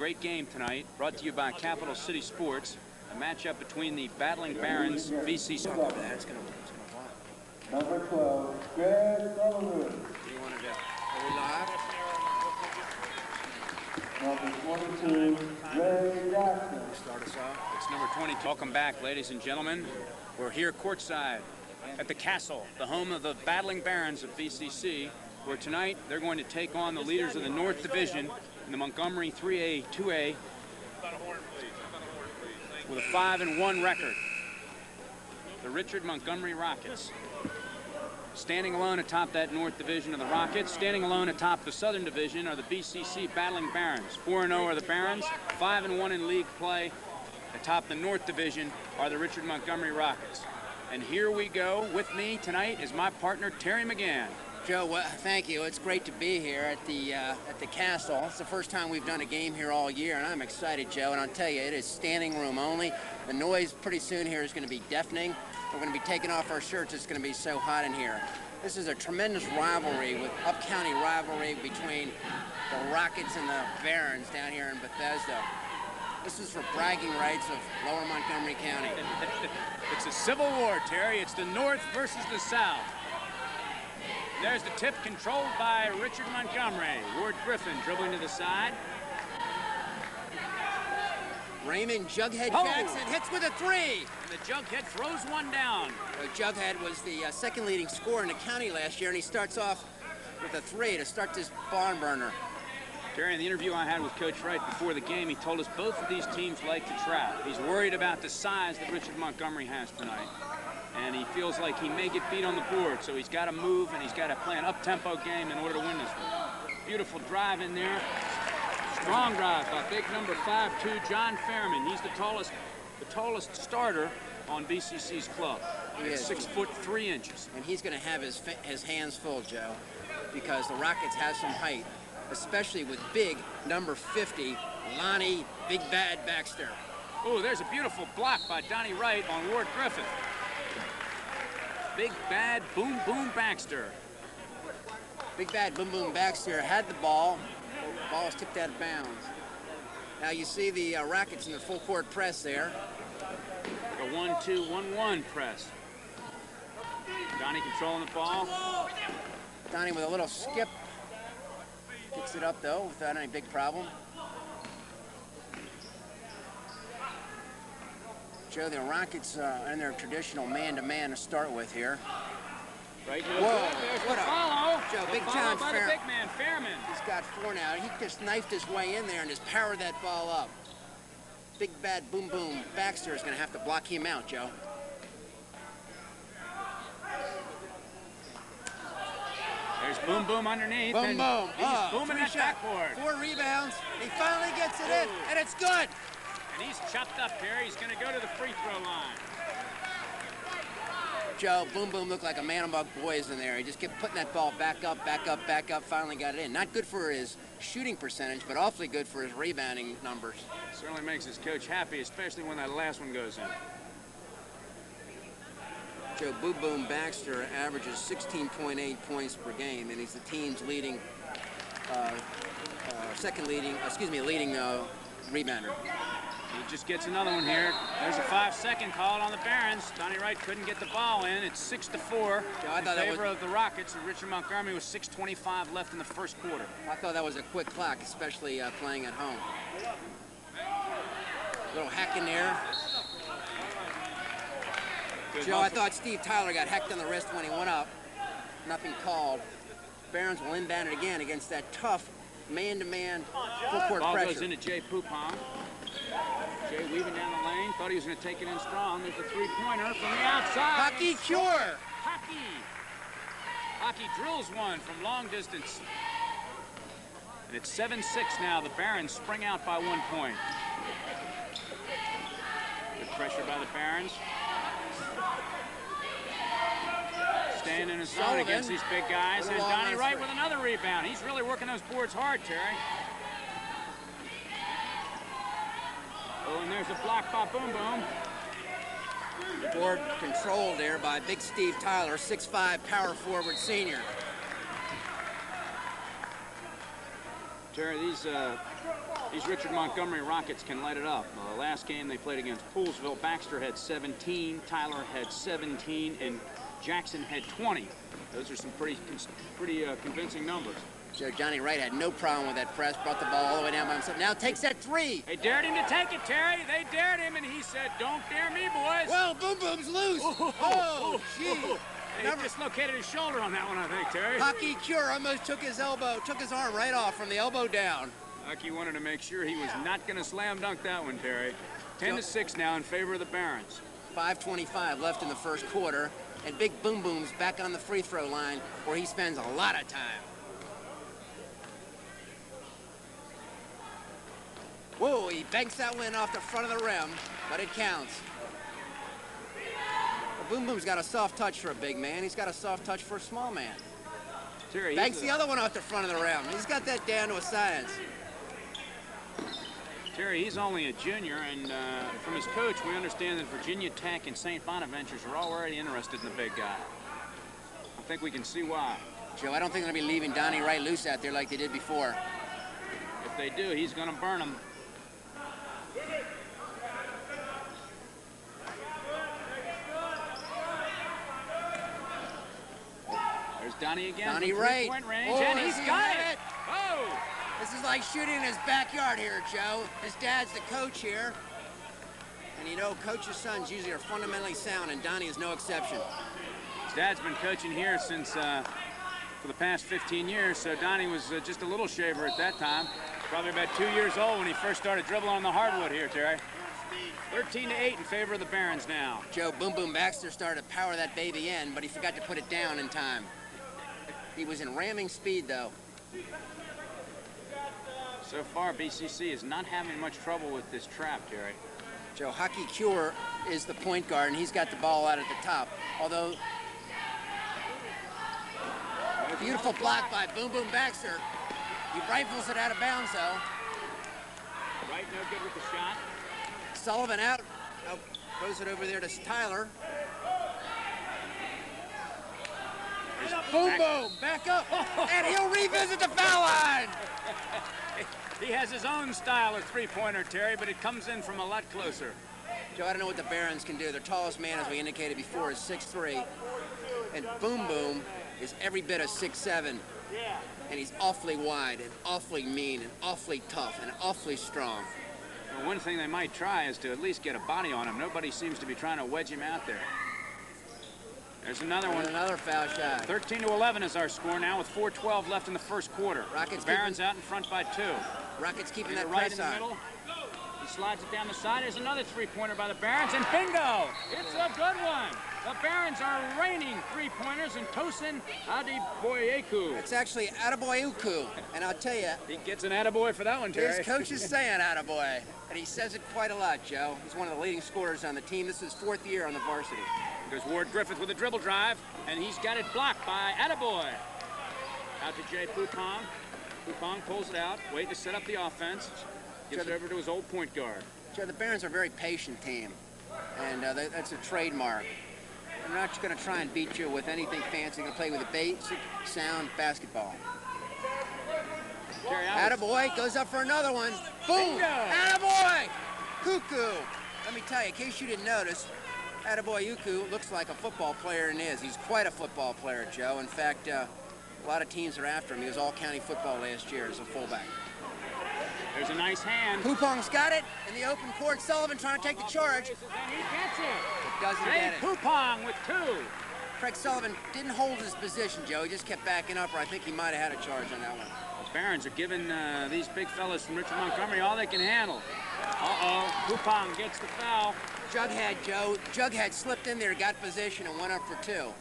great game tonight, brought to you by Capital City Sports. A matchup between the battling Barons, BCC. Number 12, Greg Sullivan. What do you want to do? Are we live? Number 22, Ray Jackson. Start us off. It's number 22. Welcome back, ladies and gentlemen. We're here courtside at the Castle, the home of the battling Barons of BCC, where tonight they're going to take on the leaders of the North Division in the Montgomery 3A, 2A, with a 5-1 record. The Richard Montgomery Rockets. Standing alone atop that North Division of the Rockets, standing alone atop the Southern Division are the BCC battling Barons. 4-0 are the Barons, 5-1 in league play. Atop the North Division are the Richard Montgomery Rockets. And here we go. With me tonight is my partner, Terry McGann. Joe, well, thank you. It's great to be here at the Castle. It's the first time we've done a game here all year, and I'm excited, Joe. And I'll tell you, it is standing room only. The noise pretty soon here is going to be deafening. We're going to be taking off our shirts. It's going to be so hot in here. This is a tremendous rivalry, with up-county rivalry between the Rockets and the Barons down here in Bethesda. This is for bragging rights of Lower Montgomery County. It's a civil war, Terry. It's the North versus the South. There's the tip, controlled by Richard Montgomery. Ward Griffin dribbling to the side. Raymond Jughead Jackson hits with a three. And the Jughead throws one down. Jughead was the second leading scorer in the county last year, and he starts off with a three to start this barn burner. Terry, in the interview I had with Coach Wright before the game, he told us both of these teams like to trap. He's worried about the size that Richard Montgomery has tonight. And he feels like he may get beat on the board, so he's got to move and he's got to play an up-tempo game in order to win this one. Beautiful drive in there. Strong drive by big number 5'2", John Fairman. He's the tallest starter on BCC's club. He is 6'3". And he's going to have his hands full, Joe, because the Rockets have some height, especially with big number 50, Lonnie Big Bad Baxter. Oh, there's a beautiful block by Donnie Wright on Ward Griffin. Big Bad Boom Boom Baxter. Big Bad Boom Boom Baxter had the ball. The ball was tipped out of bounds. Now you see the Rockets in their full court press there. A 1-2-1-1 press. Donnie controlling the ball. Donnie with a little skip. Picks it up though without any big problem. Joe, the Rockets in their traditional man-to-man to start with here. Right. Whoa! What a follow! Joe, Big John Fairman. Big man Fairman. He's got four now. He just knifed his way in there and just powered that ball up. Big Bad Boom Boom Baxter is going to have to block him out, Joe. There's Boom Boom underneath. Boom Boom. He's booming that backboard. 4 rebounds. He finally gets it in, and it's good. And he's chopped up here. He's going to go to the free throw line. Joe, Boom Boom looked like a man among boys in there. He just kept putting that ball back up, back up, back up, finally got it in. Not good for his shooting percentage, but awfully good for his rebounding numbers. Certainly makes his coach happy, especially when that last one goes in. Joe, Boom Boom Baxter averages 16.8 points per game, and he's the team's leading, leading rebounder. He just gets another one here. There's a 5-second call on the Barons. Donnie Wright couldn't get the ball in. It's 6-4 in favor of the Rockets. And Richard Montgomery with 6:25 left in the first quarter. I thought that was a quick clock, especially playing at home. Little hack in there. Good Joe, I thought Steve Tyler got hacked on the wrist when he went up. Nothing called. Barons will inbound it again against that tough man-to-man full-court Ball pressure. goes into Jay Poupon. Jay weaving down the lane. Thought he was going to take it in strong. There's a three-pointer from the outside. Hockey cure. Hockey drills one from long distance. And it's 7-6 now. The Barons spring out by 1 point. Good pressure by the Barons. Staying in his zone against these big guys. And Donnie Wright with another rebound. He's really working those boards hard, Terry. Oh, and there's a block by Boom Boom. The board controlled there by Big Steve Tyler, 6'5", power forward senior. Terry, these These Richard Montgomery Rockets can light it up. Last game they played against Poolesville, Baxter had 17, Tyler had 17, and Jackson had 20. Those are some pretty convincing numbers. So Johnny Wright had no problem with that press, brought the ball all the way down by himself. Now takes that three. They dared him to take it, Terry. They dared him, and he said, "Don't dare me, boys." Well, Boom Boom's loose. Oh, gee. He dislocated his shoulder on that one, I think, Terry. Hockey Cure almost took his arm right off from the elbow down. Hockey wanted to make sure he was not going to slam dunk that one, Terry. 10-6 now in favor of the Barons. 5:25 left in the first quarter, and Big Boom Boom's back on the free throw line where he spends a lot of time. Whoa, he banks that one off the front of the rim, but it counts. Well, Boom Boom's got a soft touch for a big man. He's got a soft touch for a small man. Terry, Banks the other one off the front of the rim. He's got that down to a science. Terry, he's only a junior, and from his coach, we understand that Virginia Tech and St. Bonaventures are already interested in the big guy. I think we can see why. Joe, I don't think they're going to be leaving Donnie Wright loose out there like they did before. If they do, he's going to burn them. There's Donnie again. Donnie from Wright. three-point range, Oh, and he's got it. Oh! This is like shooting in his backyard here, Joe. His dad's the coach here. And you know, coach's sons usually are fundamentally sound, and Donnie is no exception. His dad's been coaching here since for the past 15 years, so Donnie was just a little shaver at that time. Probably about 2 years old when he first started dribbling on the hardwood here, Terry. 13-8 in favor of the Barons now. Joe, Boom Boom Baxter started to power that baby in, but he forgot to put it down in time. He was in ramming speed, though. So far, BCC is not having much trouble with this trap, Terry. Joe, Hockey Cure is the point guard, and he's got the ball out at the top. Although, beautiful block by Boom Boom Baxter. He rifles it out of bounds, though. Right, no good with the shot. Sullivan out. Oh, throws it over there to Tyler. Boom Boom, back up, and he'll revisit the foul line. He has his own style of three-pointer, Terry, but it comes in from a lot closer. Joe, I don't know what the Barons can do. Their tallest man, as we indicated before, is 6'3", and Boom Boom is every bit of 6'7", and he's awfully wide and awfully mean and awfully tough and awfully strong. Well, one thing they might try is to at least get a body on him. Nobody seems to be trying to wedge him out there. There's another one. Another foul shot. 13-11 is our score now with 4:12 left in the first quarter. Rockets the Barons out in front by 2. Rockets keeping that right press in the on. middle. He slides it down the side. There's another three-pointer by the Barons, and bingo! It's a good one. The Barons are raining three-pointers, and Tosin Adeboyeku. It's actually Adeboyeku, and I'll tell you, He gets an attaboy for that one, Terry. his coach is saying Attaboy, and he says it quite a lot, Joe. He's one of the leading scorers on the team. This is his 4th year on the varsity. Goes Ward Griffith with a dribble drive, and he's got it blocked by Attaboy. Out to Jay Pupong. Pupong pulls it out, waiting to set up the offense. Gives it over to his old point guard. Joe, the Barons are a very patient team, and that's a trademark. They're not going to try and beat you with anything fancy. They're going to play with a basic, sound basketball. Attaboy goes up for another one. Boom! Bingo! Attaboy! Cuckoo! Let me tell you, in case you didn't notice, Adeboyeku looks like a football player and is. He's quite a football player, Joe. In fact, a lot of teams are after him. He was all-county football last year as a fullback. There's a nice hand. Pupong's got it in the open court. Sullivan trying to take the charge. And he gets it. But doesn't Jay get it. Pupong with 2. Craig Sullivan didn't hold his position, Joe. He just kept backing up, or I think he might have had a charge on that one. The Barons are giving these big fellas from Richard Montgomery all they can handle. Uh-oh, Pupong gets the foul. Jughead, Joe. Jughead slipped in there, got position, and went up for 2.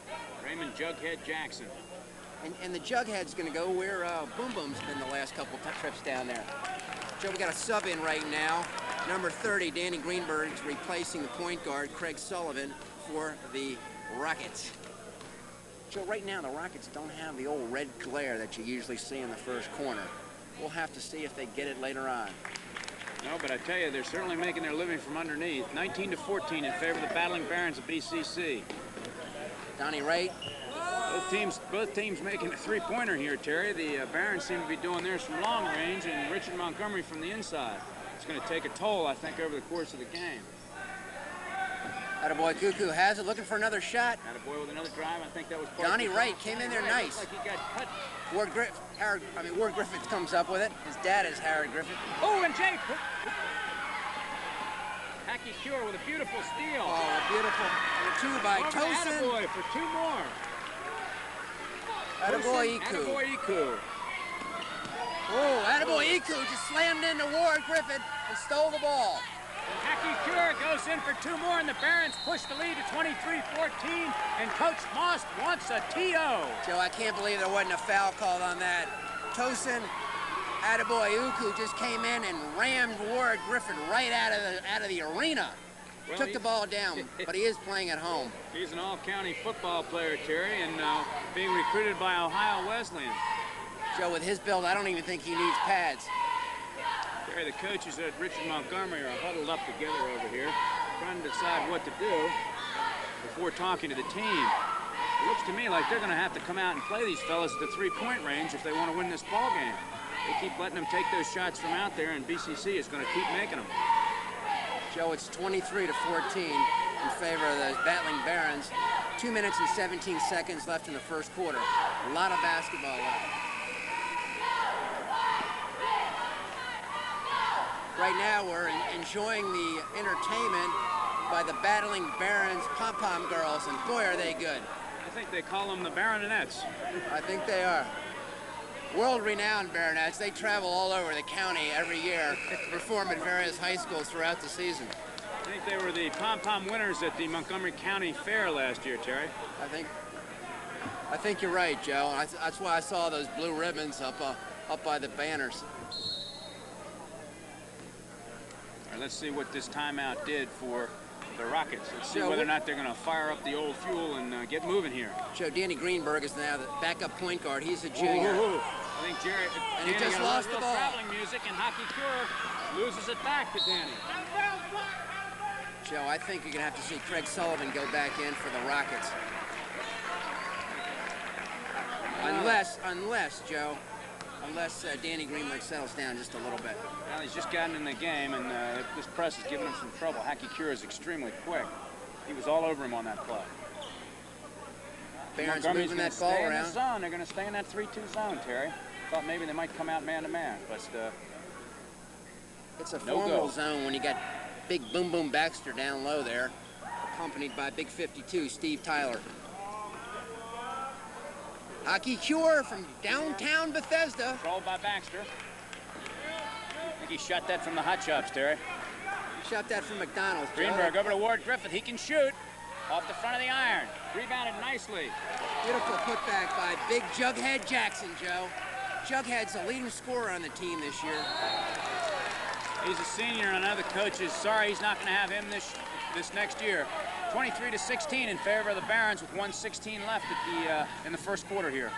Raymond Jughead Jackson. And the Jughead's going to go where Boom Boom's been the last couple trips down there. Joe, we got a sub in right now. Number 30, Danny Greenberg's replacing the point guard, Craig Sullivan, for the Rockets. Joe, right now the Rockets don't have the old red glare that you usually see in the first corner. We'll have to see if they get it later on. No, but I tell you, they're certainly making their living from underneath. 19-14 in favor of the battling Barons of BCC. Donnie Wright. Both teams making a three-pointer here, Terry. The Barons seem to be doing theirs from long range, and Richard Montgomery from the inside. It's going to take a toll, I think, over the course of the game. Attaboy Cuckoo has it, looking for another shot. Attaboy with another drive. I think that was part Donnie of the Wright came in there nice. Like he got cut. Ward Griffith comes up with it. His dad is Howard Griffith. Oh, and Jay. Hacky Cure with a beautiful steal. Oh, a beautiful two by Over Tosin. Attaboy for two more. Attaboy Iku. Attaboy Iku. Oh, Attaboy Iku just slammed into Ward Griffith and stole the ball. And Hacky Cure goes in for two more, and the Barons push the lead to 23-14, and Coach Moss wants a TO. Joe, I can't believe there wasn't a foul called on that. Tosin Attaboy Uku just came in and rammed Ward Griffith right out of the arena. Well, Took the ball down, but he is playing at home. He's an all-county football player, Terry, and being recruited by Ohio Wesleyan. Joe, with his build, I don't even think he needs pads. Terry, the coaches at Richard Montgomery are huddled up together over here, trying to decide what to do before talking to the team. It looks to me like they're going to have to come out and play these fellas at the three-point range if they want to win this ball game. They keep letting them take those shots from out there, and BCC is going to keep making them. Joe, it's 23-14 in favor of the battling Barons. 2 minutes and 17 seconds left in the first quarter. A lot of basketball left. Right now, we're enjoying the entertainment by the battling Barons pom-pom girls, and boy, are they good. I think they call them the Baronettes. I think they are. World-renowned Baronets. They travel all over the county every year, perform at various high schools throughout the season. I think they were the pom-pom winners at the Montgomery County Fair last year, Terry. I think you're right, Joe. That's why I saw those blue ribbons up by the banners. All right, let's see what this timeout did for the Rockets. Let's see Joe, whether or not they're going to fire up the old fuel and get moving here. Joe, Danny Greenberg is now the backup point guard. He's a junior. Ooh. I think And he just lost the ball. Traveling music, and Hacky Cure loses it back to Danny. Joe, I think you're going to have to see Craig Sullivan go back in for the Rockets. Unless Danny Greenberg settles down just a little bit. Well, he's just gotten in the game, and this press is giving him some trouble. Hacky Cure is extremely quick. He was all over him on that play. Barons Montgomery's moving gonna that ball stay in around. the zone. They're going to stay in that 3-2 zone, Terry. Thought maybe they might come out man-to-man, but It's a no formal go. zone when you got big Boom Boom Baxter down low there, accompanied by big 52, Steve Tyler. Hacky Cure from downtown Bethesda. Controlled by Baxter. I think he shot that from the hot chops, Terry. Shot that from McDonald's. Joe. Greenberg over to Ward Griffith. He can shoot off the front of the iron. Rebounded nicely. Beautiful putback by big Jughead Jackson, Joe. Jughead's the leading scorer on the team this year. He's a senior, and I know the coach is sorry he's not going to have him this next year. 23-16 in favor of the Barons with 1:16 left at in the first quarter here.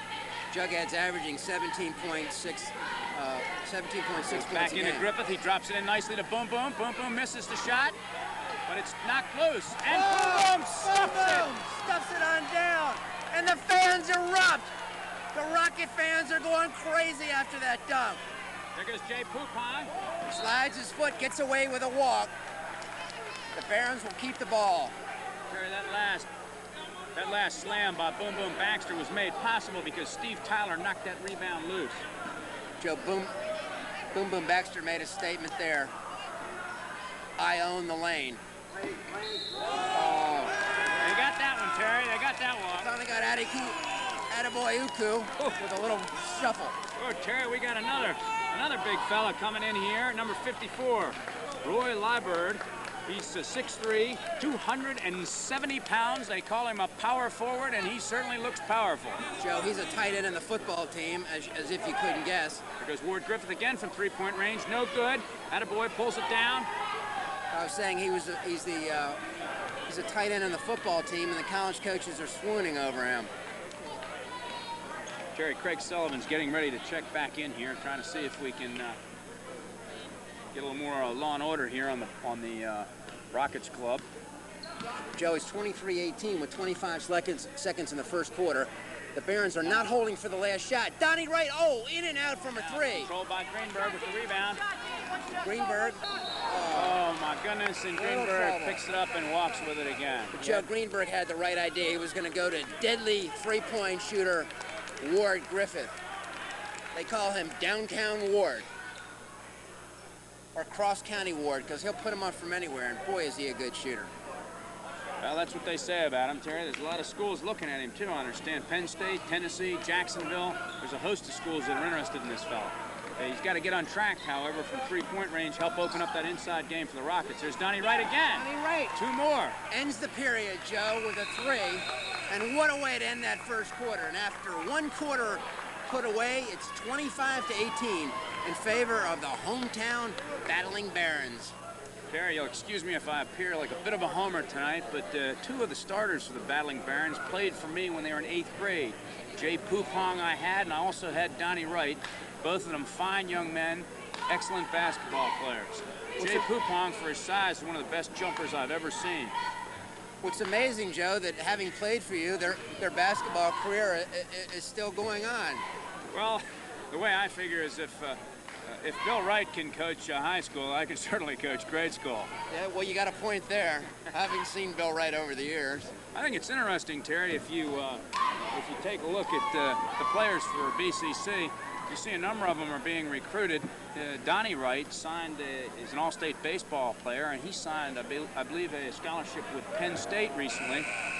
Jughead's averaging 17.6 points Back a into game. Griffith. He drops it in nicely to Boom Boom. Boom Boom misses the shot, but it's knocked loose. And Boom Boom Stuffs it on down. And the fans erupt. The Rocket fans are going crazy after that dunk. There goes Jay Poupon. Slides his foot, gets away with a walk. The Barons will keep the ball. Terry, that last slam by Boom Boom Baxter was made possible because Steve Tyler knocked that rebound loose. Joe, Boom Boom Baxter made a statement there. I own the lane. Oh. They got that one, Terry. They got that one. Finally got Attaboy Uku with a little shuffle. Oh, Terry, we got another big fella coming in here, number 54, Roy Liburd. He's 6'3", 270 pounds. They call him a power forward, and he certainly looks powerful. Joe, he's a tight end in the football team, as if you couldn't guess. There goes Ward Griffith again from three-point range. No good. Attaboy pulls it down. I was saying he's a tight end in the football team, and the college coaches are swooning over him. Terry, Craig Sullivan's getting ready to check back in here, trying to see if we can get a little more law and order here on the Rockets club. Joe is 23-18 with 25 seconds in the first quarter. The Barons are not holding for the last shot. Donnie Wright, oh, in and out from a three. Controlled by Greenberg with the rebound. Greenberg. Oh, my goodness, and Little Greenberg trouble. picks it up and walks with it again. But Joe, Greenberg had the right idea. He was going to go to deadly three-point shooter Ward Griffith. They call him Downtown Ward. Or Cross-County Ward, because he'll put him up from anywhere, and boy, is he a good shooter. Well, that's what they say about him, Terry. There's a lot of schools looking at him, too, I understand. Penn State, Tennessee, Jacksonville. There's a host of schools that are interested in this fella. He's got to get on track, however, from three-point range, help open up that inside game for the Rockets. There's Donnie Wright again. Donnie Wright. Two more. Ends the period, Joe, with a three. And what a way to end that first quarter. And after one quarter put away, it's 25-18 in favor of the hometown Battling Barons. Terry, you'll excuse me if I appear like a bit of a homer tonight, but two of the starters for the Battling Barons played for me when they were in 8th grade. Jay Pupong I had, and I also had Donnie Wright. Both of them fine young men, excellent basketball players. Jay Pupong, for his size, is one of the best jumpers I've ever seen. What's amazing, Joe, that having played for you, their basketball career is still going on. Well, the way I figure is if Bill Wright can coach high school, I can certainly coach grade school. Yeah, well, you got a point there, having seen Bill Wright over the years. I think it's interesting, Terry, if you take a look at the players for BCC, you see a number of them are being recruited. Donnie Wright signed, is an all-state baseball player, and he signed, I believe, a scholarship with Penn State recently.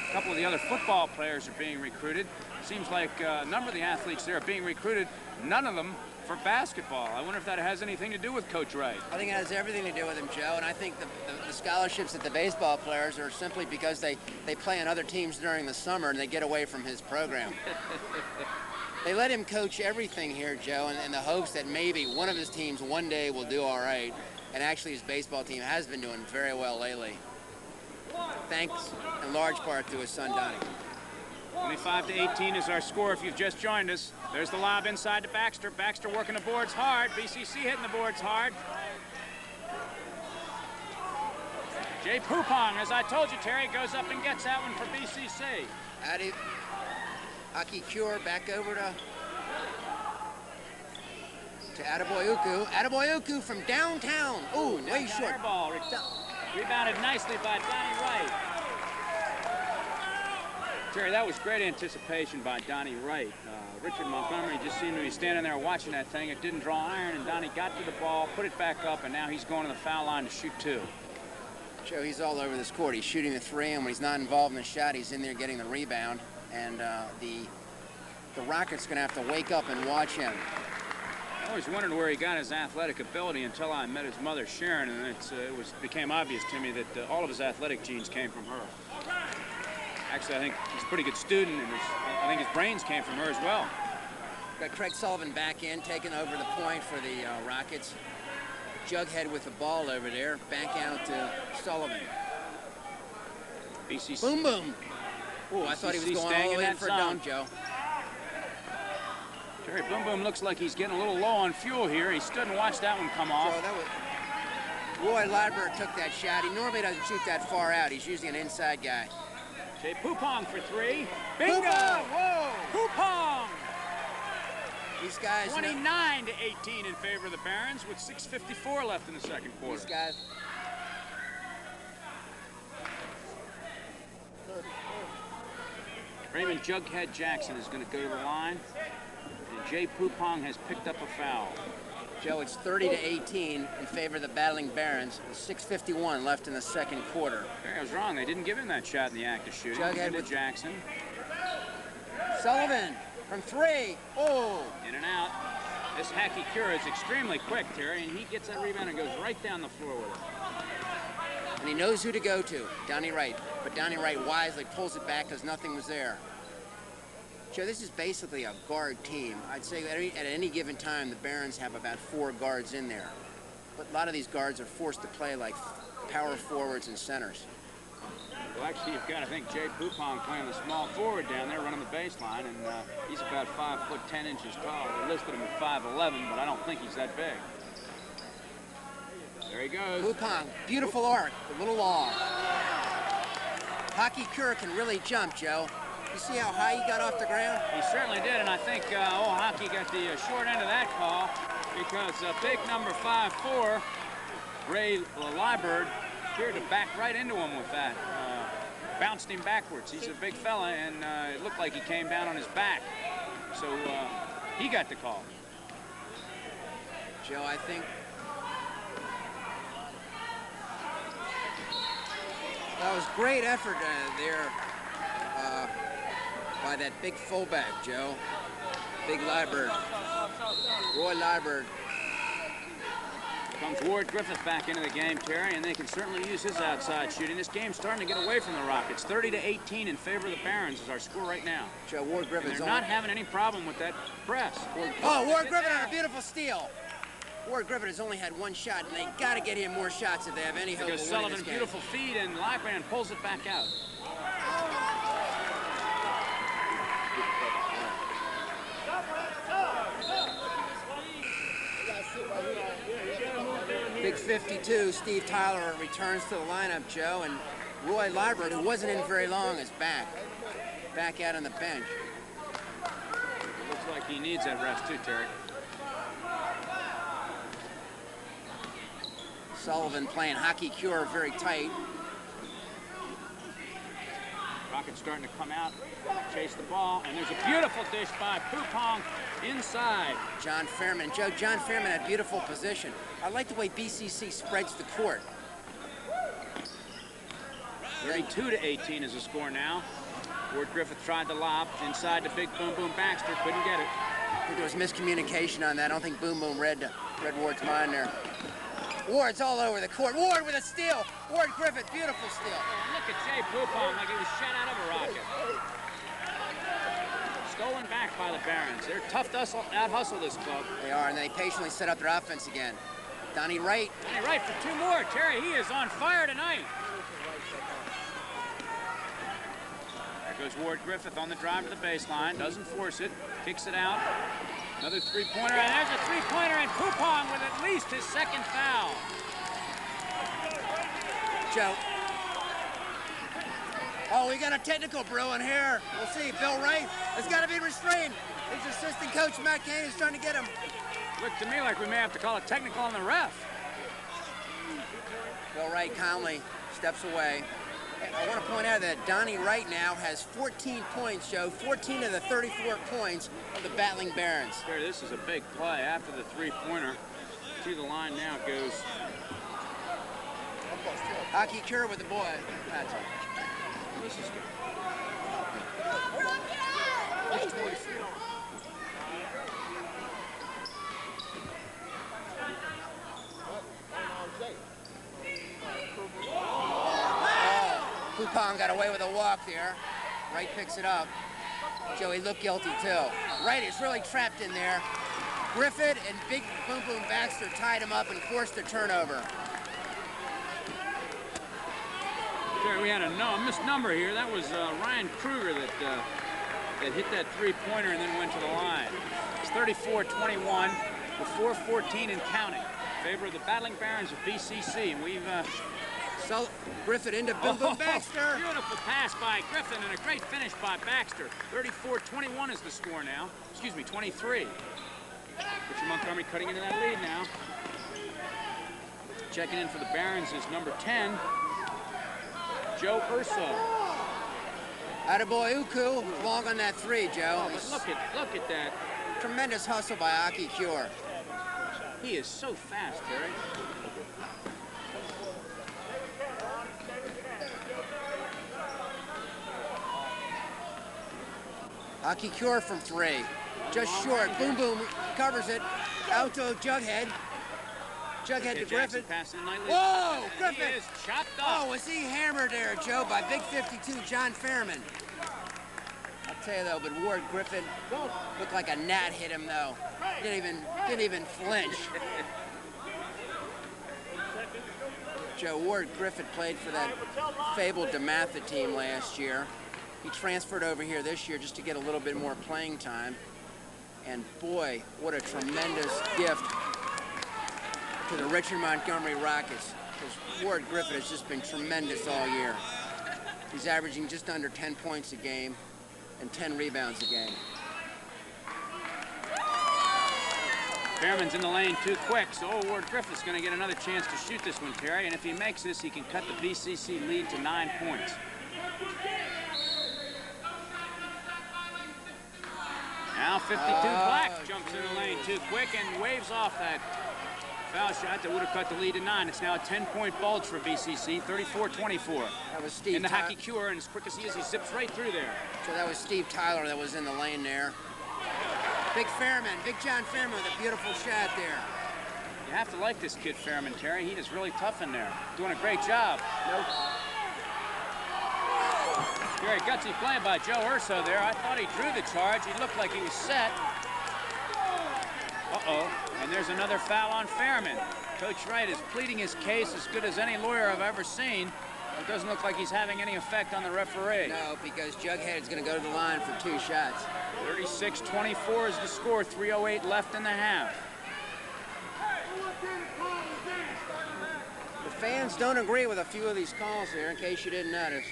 A couple of the other football players are being recruited. Seems like a number of the athletes there are being recruited, none of them for basketball. I wonder if that has anything to do with Coach Wright. I think it has everything to do with him, Joe, and I think the scholarships that the baseball players are simply because they play on other teams during the summer and they get away from his program. They let him coach everything here, Joe, in the hopes that maybe one of his teams one day will do all right. And actually, his baseball team has been doing very well lately. Thanks in large part to his son, Donnie. 25-18 is our score if you've just joined us. There's the lob inside to Baxter. Baxter working the boards hard. BCC hitting the boards hard. Jay Pupong, as I told you, Terry, goes up and gets that one for BCC. Aki Cure back over to Attaboy Uku. Attaboy Uku from downtown. Ooh, way short. Air ball. Rebounded nicely by Donnie Wright. Terry, that was great anticipation by Donnie Wright. Richard Montgomery just seemed to be standing there watching that thing. It didn't draw iron, and Donnie got to the ball, put it back up, and now he's going to the foul line to shoot two. Joe, he's all over this court. He's shooting the three, and when he's not involved in the shot, he's in there getting the rebound. And the Rockets going to have to wake up and watch him. I always wondered where he got his athletic ability until I met his mother, Sharon, and it became obvious to me that all of his athletic genes came from her. Actually, I think he's a pretty good student, and I think his brains came from her as well. Got Craig Sullivan back in, taking over the point for the Rockets. Jughead with the ball over there, back out to Sullivan. BCC. Boom, boom. Oh, I thought he was going all the way in for a dunk, Joe. Terry, Boom Boom looks like he's getting a little low on fuel here. He stood and watched that one come off. Joe, that was... Roy Library took that shot. He normally doesn't shoot that far out. He's usually an inside guy. Jay Pupong for three. Bingo! Pupong! Whoa! Pupong! These guys... 29-18 in favor of the Barons with 6:54 left in the second quarter. These guys... Raymond Jughead Jackson is going to go to the line. And Jay Pupong has picked up a foul. Joe, it's 30-18 in favor of the Battling Barons with 6:51 left in the second quarter. I was wrong. They didn't give him that shot in the act of shooting. Jughead with Jackson. Sullivan from three. Oh! In and out. This Haki Cura is extremely quick, Terry, and he gets that rebound and goes right down the floor with it. And he knows who to go to, Donnie Wright. But Donnie Wright wisely pulls it back because nothing was there. Joe, this is basically a guard team. I'd say at any given time, the Barons have about 4 guards in there. But a lot of these guards are forced to play like power forwards and centers. Well, actually, you've got to think Jay Pupong playing the small forward down there, running the baseline, and he's about 5 foot 10 inches tall. They listed him at 5'11", but I don't think he's that big. There he goes. Pupong, beautiful arc, a little long. Haki Cura can really jump, Joe. You see how high he got off the ground? He certainly did, and I think old Hockey got the short end of that call because big number 5'4", Ray Liburd, appeared to back right into him with that. Bounced him backwards. He's a big fella, and it looked like he came down on his back. So he got the call. Joe, I think that was great effort there by that big fullback, Joe. Big Liburd. Roy Liburd. Comes Ward Griffith back into the game, Terry, and they can certainly use his outside shooting. This game's starting to get away from the Rockets. 30-18 in favor of the Barons is our score right now. Joe, Ward Griffith's they're not having any problem with that press. Ward Griffith on a beautiful steal. Ward Griffith has only had one shot, and they got to get him more shots if they have any hope of winning Sullivan, this game. beautiful feed, and Liburd pulls it back out. Big 52, Steve Tyler returns to the lineup, Joe, and Roy Liburd, who wasn't in very long, is back out on the bench. Looks like he needs that rest too, Terry. Sullivan playing hockey cure very tight. Rockets starting to come out, chase the ball, and there's a beautiful dish by Pupong inside. John Fairman. Joe, John Fairman had beautiful position. I like the way BCC spreads the court. 32-18 is the score now. Ward Griffith tried to lob inside to big Boom Boom Baxter, couldn't get it. I think there was miscommunication on that. I don't think Boom Boom read Ward's mind there. Ward's all over the court. Ward with a steal. Ward Griffith, beautiful steal. Oh, look at Jay Pupong like he was shot out of a rocket. Stolen back by the Barons. They're tough to out-hustle this club. They are, and they patiently set up their offense again. Donnie Wright. Donnie Wright for two more. Terry, he is on fire tonight. There goes Ward Griffith on the drive to the baseline. Doesn't force it. Kicks it out. Another three-pointer, and there's a three-pointer, and Pupong with at least his second foul. Joe. Oh, we got a technical brewing here. We'll see. Bill Wright has got to be restrained. His assistant coach, Matt Kane, is trying to get him. Looked to me like we may have to call a technical on the ref. Bill Wright calmly steps away. I want to point out that Donnie Wright now has 14 points, Joe. 14 of the 34 points of the battling Barons. Here, this is a big play after the three-pointer. To the line now goes. Hockey cure with the boy. That's it. This is good. Pupong got away with a walk there. Wright picks it up. Joey looked guilty too. Wright is really trapped in there. Griffith and big Boom Boom Baxter tied him up and forced a turnover. Jerry, we had a missed number here. That was Ryan Kruger that hit that three-pointer and then went to the line. It's 34-21 with 4:14 and counting. In favor of the battling Barons of BCC, and we've. Griffith into Boom Boom Baxter. Beautiful pass by Griffin and a great finish by Baxter. 34-21 is the score now. Excuse me, 23. Richard Montgomery cutting into that lead now. Checking in for the Barons is number 10, Joe Urso. Attaboy Uku, long on that three, Joe. Oh, but look at that. Tremendous hustle by Aki Cure. He is so fast, Terry. Aki Cure from three. Just short. Boom Boom covers it. Out to Jughead. Jughead to Griffith. Whoa! Griffith! He is chopped up. Oh, was he hammered there, Joe, by big 52, John Fairman. I'll tell you though, but Ward Griffith looked like a gnat hit him though. Didn't even flinch. Joe, Ward Griffith played for that fabled DeMatha team last year. He transferred over here this year just to get a little bit more playing time. And boy, what a tremendous gift to the Richard Montgomery Rockets. Because Ward Griffith has just been tremendous all year. He's averaging just under 10 points a game. and 10 rebounds a game. Fairman's in the lane too quick, so Ward Griffith's going to get another chance to shoot this one, Terry, and if he makes this, he can cut the BCC lead to 9 points. Now 52, Black jumps in the lane too quick and waves off that foul shot that would have cut the lead to 9. It's now a 10-point bulge for BCC, 34-24. That was Steve in the hockey cure, and as quick as he is, he zips right through there. So that was Steve Tyler that was in the lane there. Big Fairman, Big John Fairman with a beautiful shot there. You have to like this kid, Fairman, Terry. He is really tough in there. Doing a great job. Nope. Very gutsy play by Joe Urso there. I thought he drew the charge. He looked like he was set. Uh-oh. And there's another foul on Fairman. Coach Wright is pleading his case as good as any lawyer I've ever seen. It doesn't look like he's having any effect on the referee. No, because Jughead's going to go to the line for 2 shots. 36-24 is the score. 3:08 left in the half. The fans don't agree with a few of these calls here, in case you didn't notice.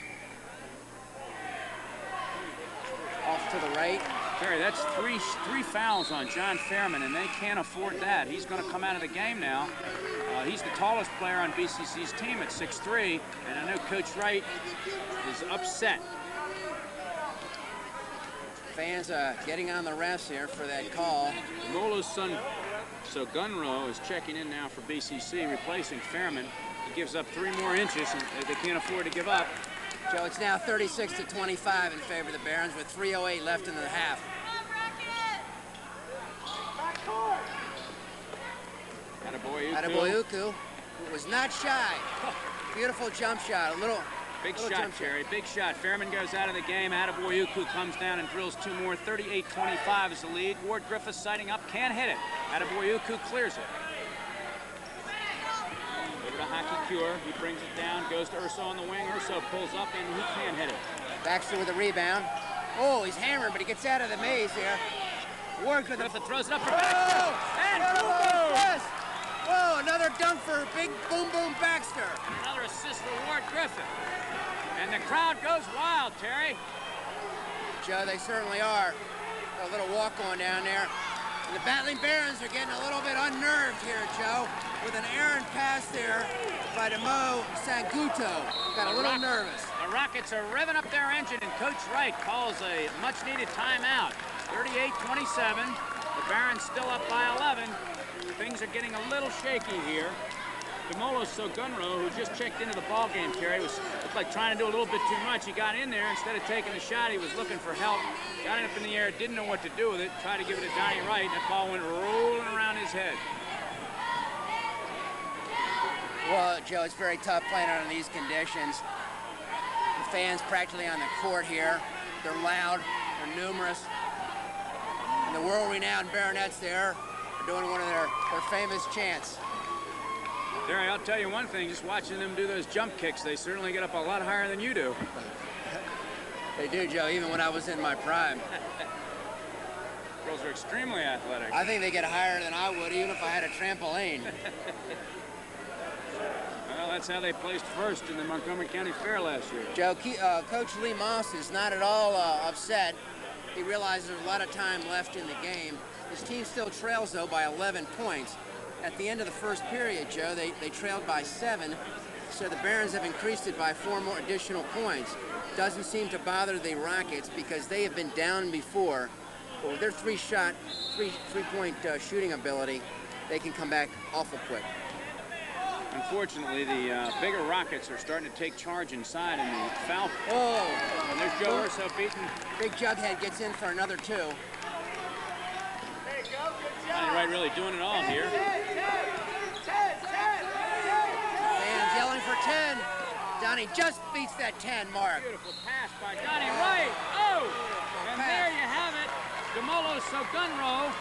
Off to the right. Terry, that's three fouls on John Fairman, and they can't afford that. He's going to come out of the game now. He's the tallest player on BCC's team at 6'3", and I know Coach Wright is upset. Fans getting on the refs here for that call. Molo's son, so Gunrow, is checking in now for BCC, replacing Fairman. He gives up 3 more inches, and they can't afford to give up. Joe, it's now 36-25 in favor of the Barons with 3:08 left in the half. Attaboy Uku was not shy. Beautiful jump shot, a little big shot, Terry, big shot. Fairman goes out of the game. Attaboy Uku comes down and drills 2 more. 38-25 is the lead. Ward Griffith sighting up, can't hit it. Attaboy Uku clears it. Over to Hockey Cure, he brings it down, goes to Urso on the wing. Urso pulls up and he can't hit it. Baxter with a rebound. Oh, he's hammered, but he gets out of the maze here. Ward Griffith throws it up for Baxter. And boom! Yes. Whoa, another dunk for Big Boom Boom Baxter. And another assist for Ward Griffith. And the crowd goes wild, Terry. Joe, they certainly are. A little walk on down there. And the Battling Barons are getting a little bit unnerved here, Joe, with an errant pass there by Demo Sanguto. Got a little nervous. The Rockets are revving up their engine, and Coach Wright calls a much-needed timeout. 38-27. The Barons still up by 11. Things are getting a little shaky here. Demolo Sogunro, who just checked into the ball game, Terry, looked like trying to do a little bit too much. He got in there. Instead of taking the shot, he was looking for help. Got it up in the air, didn't know what to do with it. Tried to give it to Donnie Wright. That ball went rolling around his head. Well, Joe, it's very tough playing under these conditions. The fans practically on the court here. They're loud. They're numerous. And the world-renowned Baronets there are doing one of their famous chants. Terry, I'll tell you one thing, just watching them do those jump kicks, they certainly get up a lot higher than you do. They do, Joe, even when I was in my prime. Girls are extremely athletic. I think they get higher than I would, even if I had a trampoline. Well, that's how they placed first in the Montgomery County Fair last year. Joe, Coach Lee Moss is not at all upset. He realizes there's a lot of time left in the game. His team still trails, though, by 11 points. At the end of the first period, Joe, they trailed by 7, so the Barons have increased it by 4 more additional points. Doesn't seem to bother the Rockets because they have been down before. But with their three-point shooting ability, they can come back awful quick. Unfortunately, the bigger Rockets are starting to take charge inside in the foul. Oh! And there's Joe Urso beaten. Big Jughead gets in for another 2. Donnie Wright really doing it all here. Fans yelling for 10. Donnie just beats that 10 mark. Beautiful pass by Donnie Wright. Oh! And there you have it. Demolo Sogunro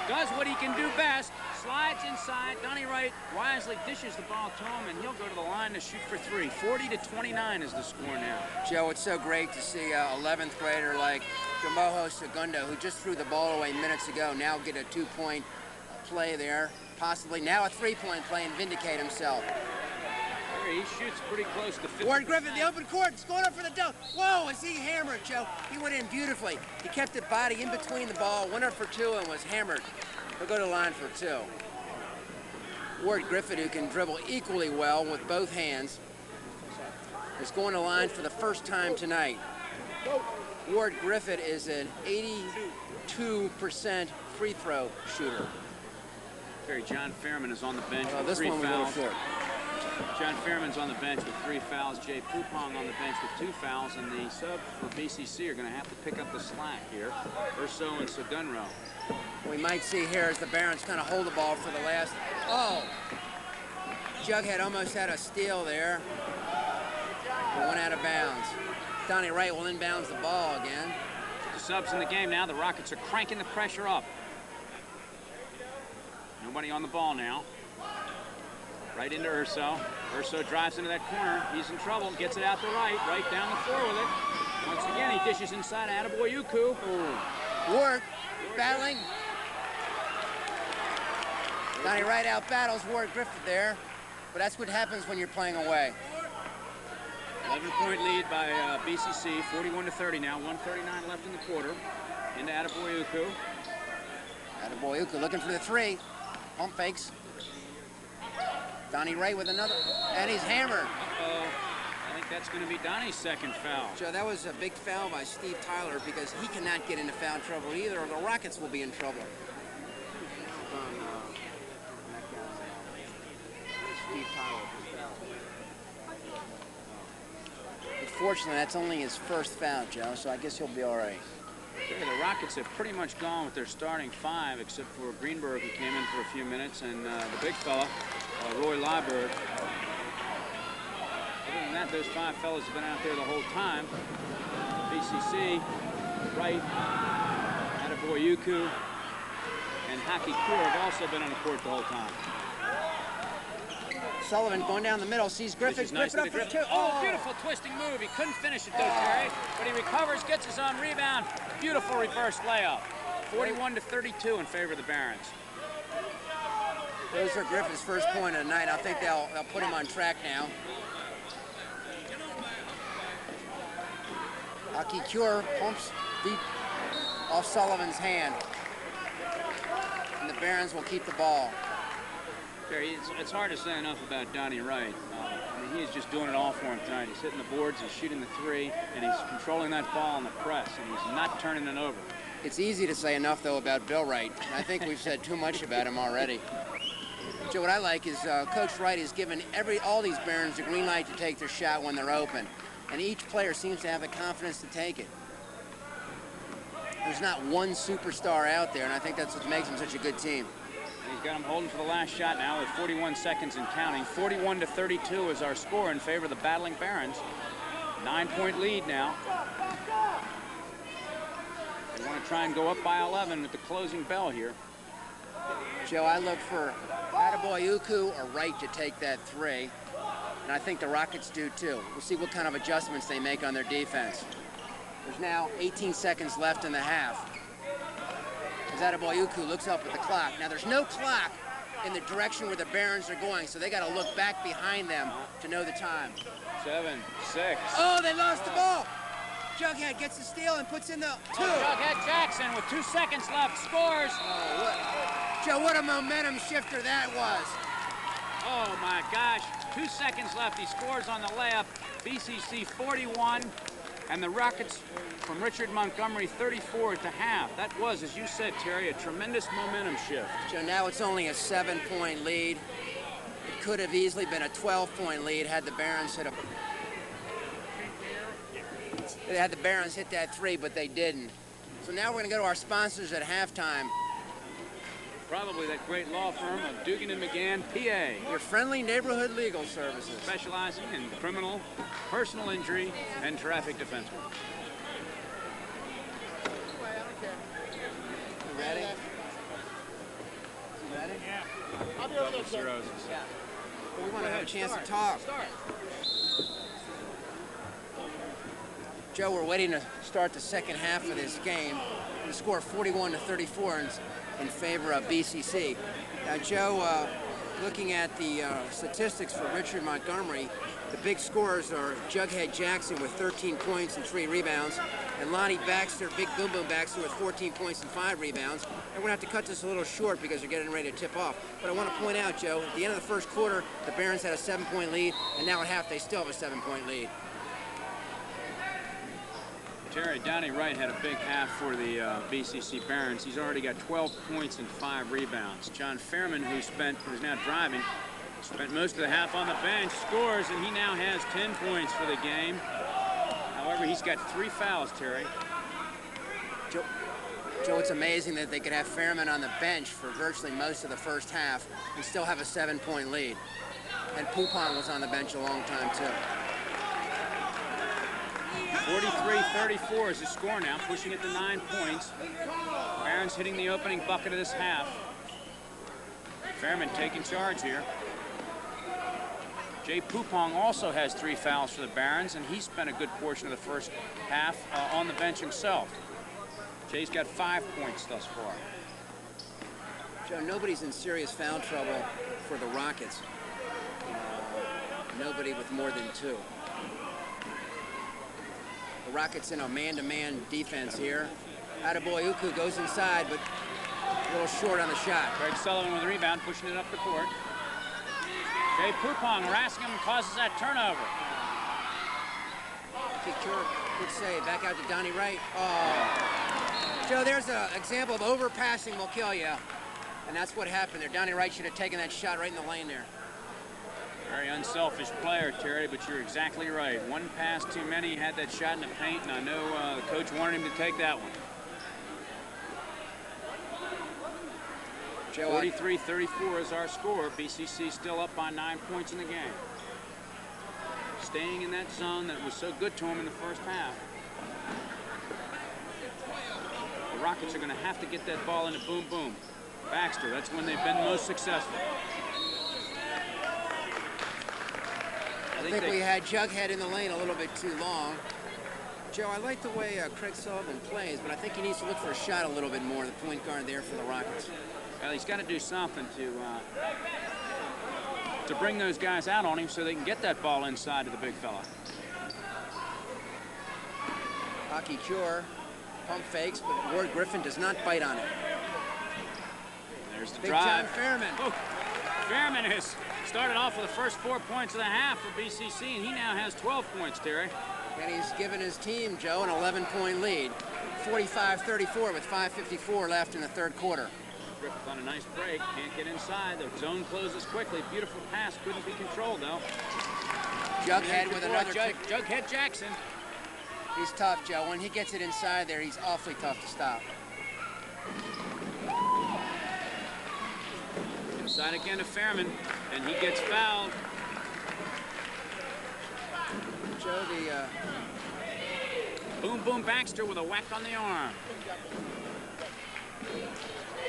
does what he can do best. Slides inside. Donnie Wright wisely dishes the ball to him, and he'll go to the line to shoot for 3. 40-29 is the score now. Joe, it's so great to see an 11th grader like Jamoho Segundo, who just threw the ball away minutes ago, now get a 2-point play there, possibly now a 3-point play and vindicate himself. Terry, he shoots pretty close to 50%. Ward Griffin, the open court, it's going up for the dunk. Whoa, is he hammered, Joe? He went in beautifully. He kept the body in between the ball, went up for two, and was hammered. He'll go to the line for two. Ward Griffin, who can dribble equally well with both hands, is going to line for the first time tonight. Ward Griffin is an 82% free throw shooter. Terry, John Fairman is on the bench with This 3 one we go fouls. short. John Fairman's on the bench with 3 fouls. Jay Pupong on the bench with 2 fouls. And the sub for BCC are going to have to pick up the slack here. Urso and Segunro. We might see here as the Barons kind of hold the ball for the last. Oh! Jughead almost had a steal there. It went out of bounds. Donnie Wright will inbounds the ball again. The subs in the game now. The Rockets are cranking the pressure up. Nobody on the ball now. Right into Urso. Urso drives into that corner. He's in trouble. Gets it out to Wright. Right down the floor with it. Once again, he dishes inside. Attaboy Uku. Ward battling. Donnie Wright out battles Ward Griffith there. But that's what happens when you're playing away. 11-point lead by BCC. 41-30 now. 1:39 left in the quarter. Into Attaboy Uku. Attaboy Uku looking for the three. Pump fakes. Donnie Wright with another, and he's hammered. Uh-oh. I think that's going to be Donnie's second foul. Joe, that was a big foul by Steve Tyler because he cannot get into foul trouble either, or the Rockets will be in trouble. Steve Tyler. Unfortunately, that's only his first foul, Joe, so I guess he'll be all right. Okay, the Rockets have pretty much gone with their starting 5, except for Greenberg, who came in for a few minutes, and the big fella, Roy Liburd. Other than that, those 5 fellas have been out there the whole time. BCC, Wright, Attaboy Uku, and Haki Kur have also been on the court the whole time. Sullivan going down the middle, sees Griffith. Nice Griffith up for 2. Oh, beautiful twisting move. He couldn't finish it though, Terry, but he recovers, gets his own rebound. Beautiful reverse layup. 41-32 in favor of the Barons. Those are Griffith's first point of the night. I think they'll put him on track now. Aki Cure pumps deep off Sullivan's hand. And the Barons will keep the ball. Terry, it's hard to say enough about Donnie Wright. I mean, he's just doing it all for him tonight. He's hitting the boards, he's shooting the 3, and he's controlling that ball in the press, and he's not turning it over. It's easy to say enough, though, about Bill Wright. I think we've said too much about him already. Joe, what I like is Coach Wright has given all these Barons the green light to take their shot when they're open, and each player seems to have the confidence to take it. There's not one superstar out there, and I think that's what makes him such a good team. He's got him holding for the last shot now with 41 seconds and counting. 41-32 is our score in favor of the battling Barons. 9-point lead now. They want to try and go up by 11 at the closing bell here. Joe, I look for Attaboy Uku or Wright to take that 3, and I think the Rockets do too. We'll see what kind of adjustments they make on their defense. There's now 18 seconds left in the half. As Attaboy Uku looks up at the clock. Now there's no clock in the direction where the Barons are going, so they got to look back behind them to know the time. 7, 6. Oh, they lost the ball. Jughead gets the steal and puts in the 2. Jughead Jackson with 2 seconds left scores. Oh, Joe, what a momentum shifter that was. Oh my gosh, 2 seconds left. He scores on the layup. BCC 41, and the Rockets from Richard Montgomery 34 at the half. That was, as you said, Terry, a tremendous momentum shift. So now it's only a 7-point lead. It could have easily been a 12-point lead had the Barons hit that 3, but they didn't. So now we're going to go to our sponsors at halftime. Probably that great law firm of Dugan and McGann, PA. Your friendly neighborhood legal services. Specializing in criminal, personal injury, and traffic defense. You ready? You ready? Yeah. I'll be over there, sir. Yeah. Well, we want to have a chance to talk. Start. Joe, we're waiting to start the second half of this game. The score 41-34 in favor of BCC. Now, Joe, looking at the statistics for Richard Montgomery, the big scorers are Jughead Jackson with 13 points and 3 rebounds, and Lonnie Baxter, Big Boom Boom Baxter, with 14 points and 5 rebounds. And we're going to have to cut this a little short because they're getting ready to tip off. But I want to point out, Joe, at the end of the first quarter, the Barons had a 7-point lead, and now at half they still have a 7-point lead. Terry, Donnie Wright had a big half for the BCC Barons. He's already got 12 points and 5 rebounds. John Fairman, who's now driving, spent most of the half on the bench, scores, and he now has 10 points for the game. However, he's got 3 fouls, Terry. Joe, it's amazing that they could have Fairman on the bench for virtually most of the first half and still have a 7-point lead. And Poupon was on the bench a long time, too. 43-34 is the score now, pushing it to 9 points. Barons hitting the opening bucket of this half. Fairman taking charge here. Jay Poupon also has 3 fouls for the Barons, and he spent a good portion of the first half on the bench himself. Jay's got 5 points thus far. Joe, nobody's in serious foul trouble for the Rockets. Nobody with more than 2. The Rockets in a man-to-man defense here. Attaboy Uku goes inside, but a little short on the shot. Craig Sullivan with the rebound, pushing it up the court. Jay Poupon harassing him, causes that turnover. Good save. Back out to Donnie Wright. Oh. Joe, there's an example of overpassing will kill you. And that's what happened there. Donnie Wright should have taken that shot right in the lane there. Very unselfish player, Terry, but you're exactly right. One pass too many, he had that shot in the paint, and I know the coach wanted him to take that one. 43-34 is our score. BCC still up by 9 points in the game. Staying in that zone that was so good to him in the first half. The Rockets are going to have to get that ball into Boom Boom. Baxter, that's when they've been most successful. I think we had Jughead in the lane a little bit too long. Joe, I like the way Craig Sullivan plays, but I think he needs to look for a shot a little bit more, the point guard there for the Rockets. Well, he's got to do something to bring those guys out on him so they can get that ball inside to the big fella. Hockey Cure, pump fakes, but Ward Griffin does not bite on it. There's the Big drive. John Fairman. Oh, Fairman has started off with the first 4 points of the half for BCC, and he now has 12 points, Terry. And he's given his team, Joe, an 11-point lead. 45-34 with 5:54 left in the third quarter. Griffith on a nice break, can't get inside. The zone closes quickly. Beautiful pass, couldn't be controlled though. Jughead with another Jughead Jackson. He's tough, Joe. When he gets it inside there, he's awfully tough to stop. Inside again to Fairman, and he gets fouled. Joe, the Boom Boom Baxter with a whack on the arm.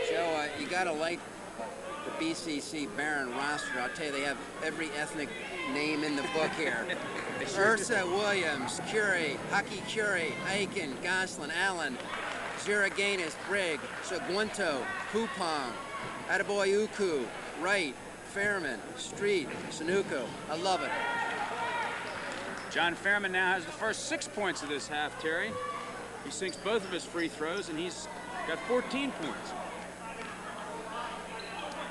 Joe, you gotta like the BCC Baron roster. I'll tell you, they have every ethnic name in the book here. Ursa Williams, Curie, Hockey Curie, Aiken, Goslin, Allen, Ziraganis, Brigg, Seguento, Poupon, Attaboy Uku, Wright, Fairman, Street, Sanuko. I love it. John Fairman now has the first 6 points of this half, Terry. He sinks both of his free throws, and he's got 14 points.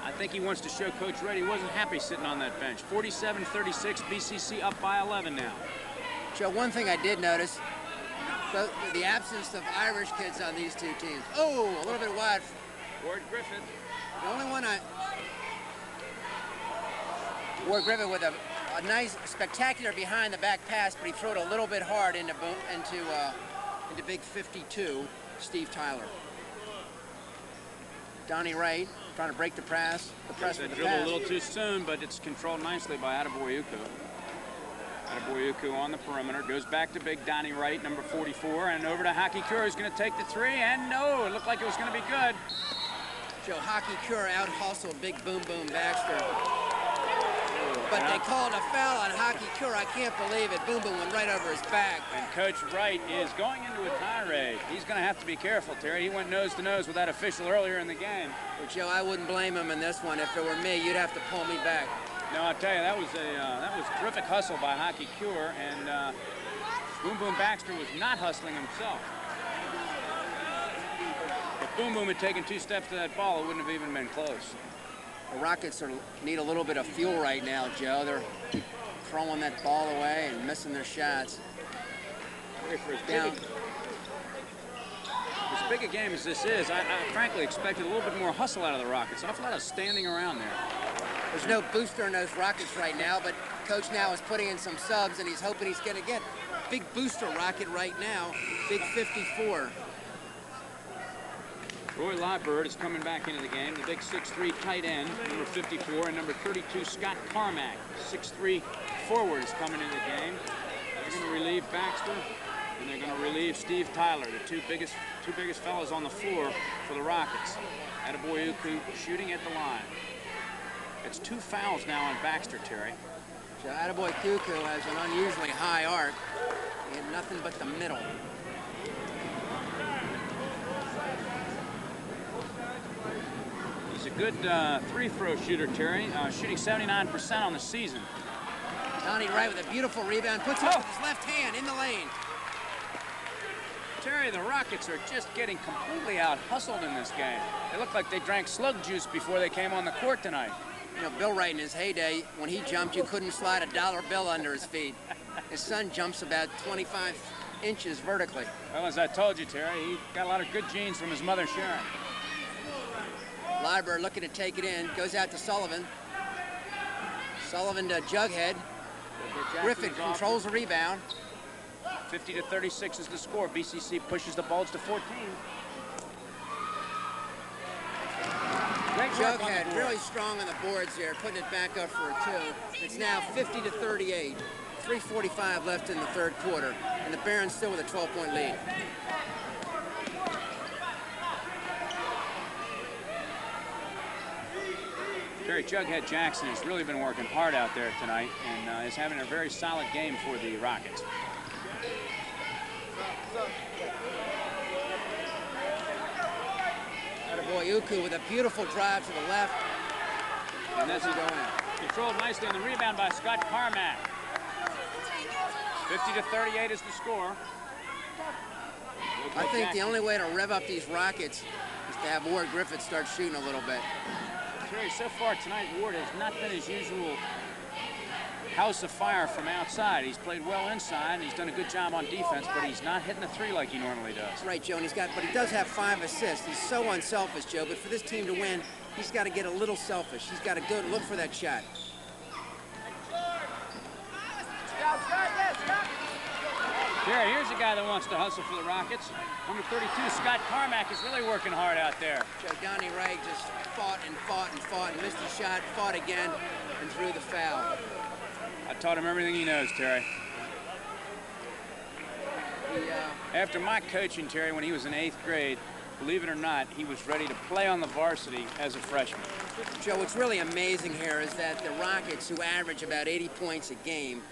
I think he wants to show Coach Wright he wasn't happy sitting on that bench. 47-36, BCC up by 11 now. Joe, one thing I did notice, the absence of Irish kids on these two teams. Oh, a little bit wide. Ward Griffith. The only one Ward Griffith with a nice, spectacular behind-the-back pass, but he threw it a little bit hard into big 52, Steve Tyler. Donnie Wright trying to break the press. The press with the dribble pass. a little too soon, but it's controlled nicely by Attaboy Uku. Attaboy Uku on the perimeter, goes back to big Donnie Wright, number 44, and over to Hockey Cure, who's going to take the three, and no, it looked like it was going to be good. Joe, Hockey Cure out-hustled big Boom Boom Baxter. But they called a foul on Hockey Cure. I can't believe it. Boom Boom went right over his back. And Coach Wright is going into a tirade. He's going to have to be careful, Terry. He went nose to nose with that official earlier in the game. Well, Joe, I wouldn't blame him in this one. If it were me, you'd have to pull me back. No, I'll tell you, that was a terrific hustle by Hockey Cure, and Boom Boom Baxter was not hustling himself. If Boom Boom had taken 2 steps to that ball, it wouldn't have even been close. The Rockets need a little bit of fuel right now, Joe. They're throwing that ball away and missing their shots. As big a game as this is, I frankly expected a little bit more hustle out of the Rockets. An awful lot of standing around there. There's no booster in those Rockets right now, but Coach now is putting in some subs, and he's hoping he's going to get big booster Rocket right now, big 54. Roy Liebert is coming back into the game, the big 6'3" tight end, number 54, and number 32, Scott Carmack, 6'3" forward, is coming into the game. They're going to relieve Baxter, and they're going to relieve Steve Tyler, the two biggest fellas on the floor for the Rockets. Attaboy Uku shooting at the line. It's 2 fouls now on Baxter, Terry. So Attaboy Uku has an unusually high arc and nothing but the middle. He's a good free-throw shooter, Terry, shooting 79% on the season. Donnie Wright with a beautiful rebound, puts it with his left hand in the lane. Terry, the Rockets are just getting completely out-hustled in this game. They look like they drank slug juice before they came on the court tonight. You know, Bill Wright in his heyday, when he jumped, you couldn't slide a dollar bill under his feet. His son jumps about 25 inches vertically. Well, as I told you, Terry, he got a lot of good genes from his mother, Sharon. Liebert looking to take it in, goes out to Sullivan. Sullivan to Jughead. Griffith controls the rebound. 50-36 is the score. BCC pushes the Bulls to 14. Jughead really strong on the boards there, putting it back up for a 2. It's now 50-38. 3:45 left in the third quarter, and the Barons still with a 12-point lead. Terry, Jughead Jackson has really been working hard out there tonight and is having a very solid game for the Rockets. Attaboy Uku with a beautiful drive to the left. And that's controlled nicely on the rebound by Scott Carmack. 50-38 is the score. I think the only way to rev up these Rockets is to have Ward Griffith start shooting a little bit. Terry, so far tonight, Ward has not been his usual house of fire from outside. He's played well inside, and he's done a good job on defense, but he's not hitting the 3 like he normally does. That's right, Joe, and but he does have 5 assists. He's so unselfish, Joe, but for this team to win, he's got to get a little selfish. He's got to go look for that shot. Terry, here's a guy that wants to hustle for the Rockets. Number 32, Scott Carmack, is really working hard out there. Joe, Donnie Wright just fought and fought and fought and missed a shot, fought again, and threw the foul. I taught him everything he knows, Terry. After my coaching, Terry, when he was in 8th grade, believe it or not, he was ready to play on the varsity as a freshman. Joe, what's really amazing here is that the Rockets, who average about 80 points a game,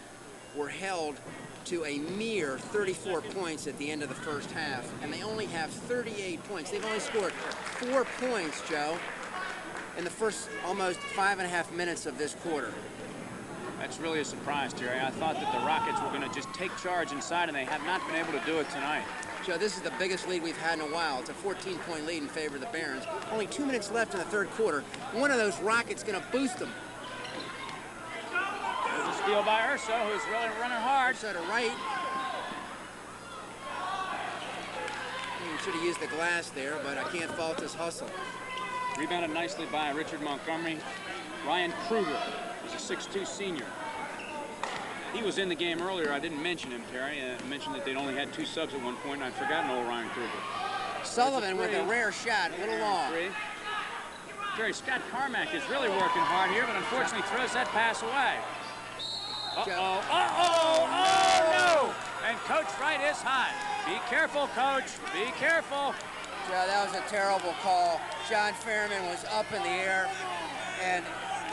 were held to a mere 34 points at the end of the first half, and they only have 38 points. They've only scored 4 points, Joe, in the first almost 5.5 minutes of this quarter. That's really a surprise, Terry. I thought that the Rockets were going to just take charge inside, and they have not been able to do it tonight. Joe, this is the biggest lead we've had in a while. It's a 14-point lead in favor of the Barons. Only 2 minutes left in the third quarter. One of those Rockets going to boost them. There's a steal by Urso, who's really running hard. Urso to right. He should have used the glass there, but I can't fault his hustle. Rebounded nicely by Richard Montgomery. Ryan Kruger is a 6'2" senior. He was in the game earlier. I didn't mention him, Terry. I mentioned that they'd only had 2 subs at one point, and I'd forgotten old Ryan Kruger. Sullivan with a rare shot, a little long. Terry, Scott Carmack is really working hard here, but unfortunately throws that pass away. Uh-oh, uh-oh, oh no! And Coach Wright is hot. Be careful, Coach, be careful. Joe, that was a terrible call. John Fairman was up in the air, and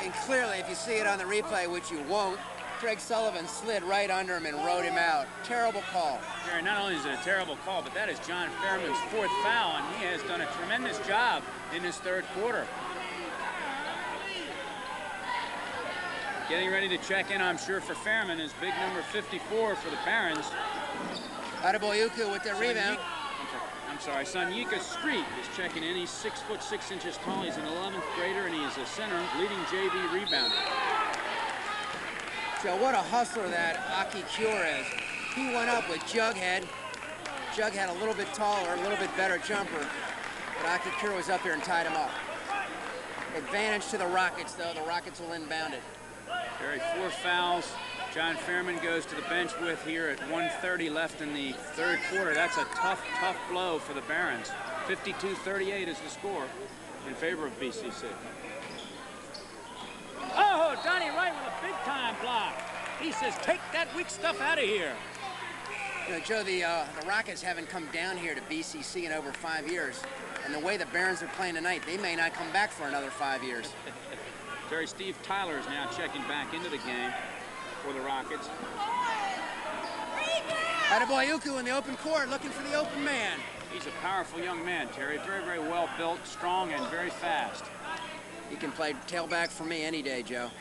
And clearly, if you see it on the replay, which you won't, Craig Sullivan slid right under him and rode him out. Terrible call. Jerry, not only is it a terrible call, but that is John Fairman's 4th foul, and he has done a tremendous job in this 3rd quarter. Getting ready to check in, I'm sure, for Fairman is big number 54 for the Barons. Adebayoku with the rebound. I'm sorry, Sanyika Street is checking in. He's 6'6" tall. He's an 11th grader, and he is a center, leading JV rebounder. Joe, what a hustler that Aki Cure is. He went up with Jughead. Jughead a little bit taller, a little bit better jumper, but Aki Cure was up here and tied him up. Advantage to the Rockets, though. The Rockets will inbound it. Jerry, 4 fouls. John Fairman goes to the bench with here at 1:30 left in the 3rd quarter. That's a tough, tough blow for the Barons. 52-38 is the score in favor of BCC. Oh, Donnie Wright with a big-time block. He says, take that weak stuff out of here. You know, Joe, the Rockets haven't come down here to BCC in over 5 years. And the way the Barons are playing tonight, they may not come back for another 5 years. Terry, Steve Tyler is now checking back into the game for the Rockets. Adebayoku in the open court, looking for the open man. He's a powerful young man, Terry. Very, very well built, strong, and very fast. He can play tailback for me any day, Joe.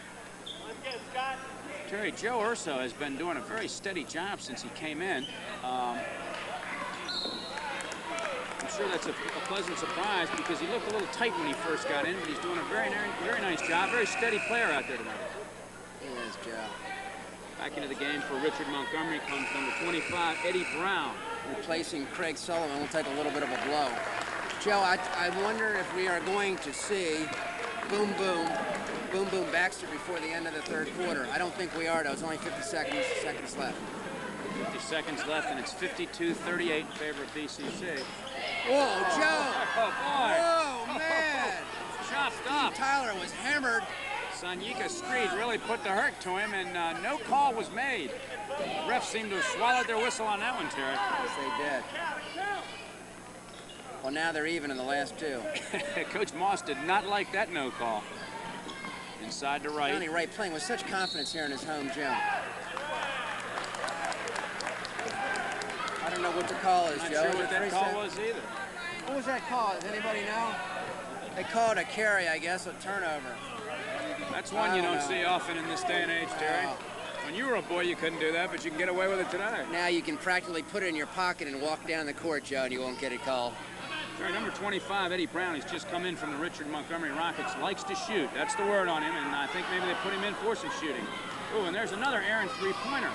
Terry, Joe Urso has been doing a very steady job since he came in. I'm sure that's a pleasant surprise because he looked a little tight when he first got in, but he's doing a very, very nice job. Very steady player out there tonight. He is, Joe. Back into the game for Richard Montgomery comes number 25, Eddie Brown. Replacing Craig Sullivan will take a little bit of a blow. Joe, I wonder if we are going to see Boom Boom Baxter before the end of the 3rd quarter. I don't think we are, though. It's only 50 seconds left. 50 seconds left, and it's 52-38 in favor of BCC. Whoa, Joe! Oh, boy! Whoa, man! Chopped up. Tyler was hammered. Sanyika Street really put the hurt to him, and no call was made. The refs seemed to have swallowed their whistle on that one, Terry. Yes, they did. Well, now they're even in the last 2. Coach Moss did not like that no call. Inside to right. Johnny Wright playing with such confidence here in his home gym. I don't know what the call is, Not Joe. sure what that call was either. What was that call? Does anybody know? They call it a carry, I guess, a turnover. That's one you don't see often in this day and age, Terry. When you were a boy, you couldn't do that, but you can get away with it today. Now you can practically put it in your pocket and walk down the court, Joe, and you won't get it called. Terry, number 25, Eddie Brown, he's just come in from the Richard Montgomery Rockets. Likes to shoot. That's the word on him, and I think maybe they put him in for some shooting. Oh, and there's another errant three-pointer.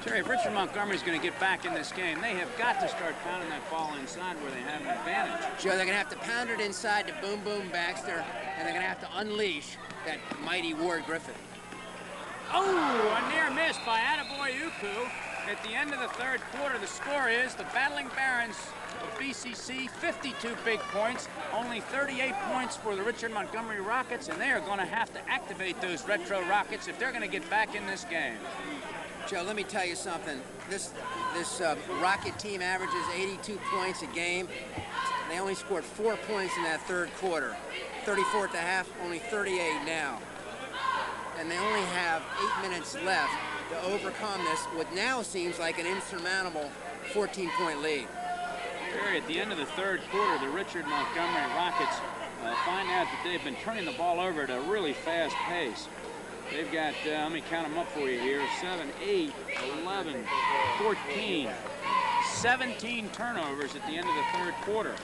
Terry, if Richard Montgomery's going to get back in this game, they have got to start pounding that ball inside where they have an advantage. Joe, they're going to have to pound it inside to Boom Boom Baxter, and they're going to have to unleash that mighty Ward Griffith. Oh, a near miss by Adebayoku. At the end of the 3rd quarter, the score is the Battling Barons of BCC, 52 big points, only 38 points for the Richard Montgomery Rockets, and they are going to have to activate those retro Rockets if they're going to get back in this game. Joe, let me tell you something. This Rocket team averages 82 points a game. They only scored 4 points in that 3rd quarter. 34 at the half, only 38 now. And they only have 8 minutes left to overcome this, what now seems like an insurmountable 14-point lead. Terry, at the end of the 3rd quarter, the Richard Montgomery Rockets find out that they've been turning the ball over at a really fast pace. They've got, let me count them up for you here, 7, 8, 11, 14, 17 turnovers at the end of the 3rd quarter.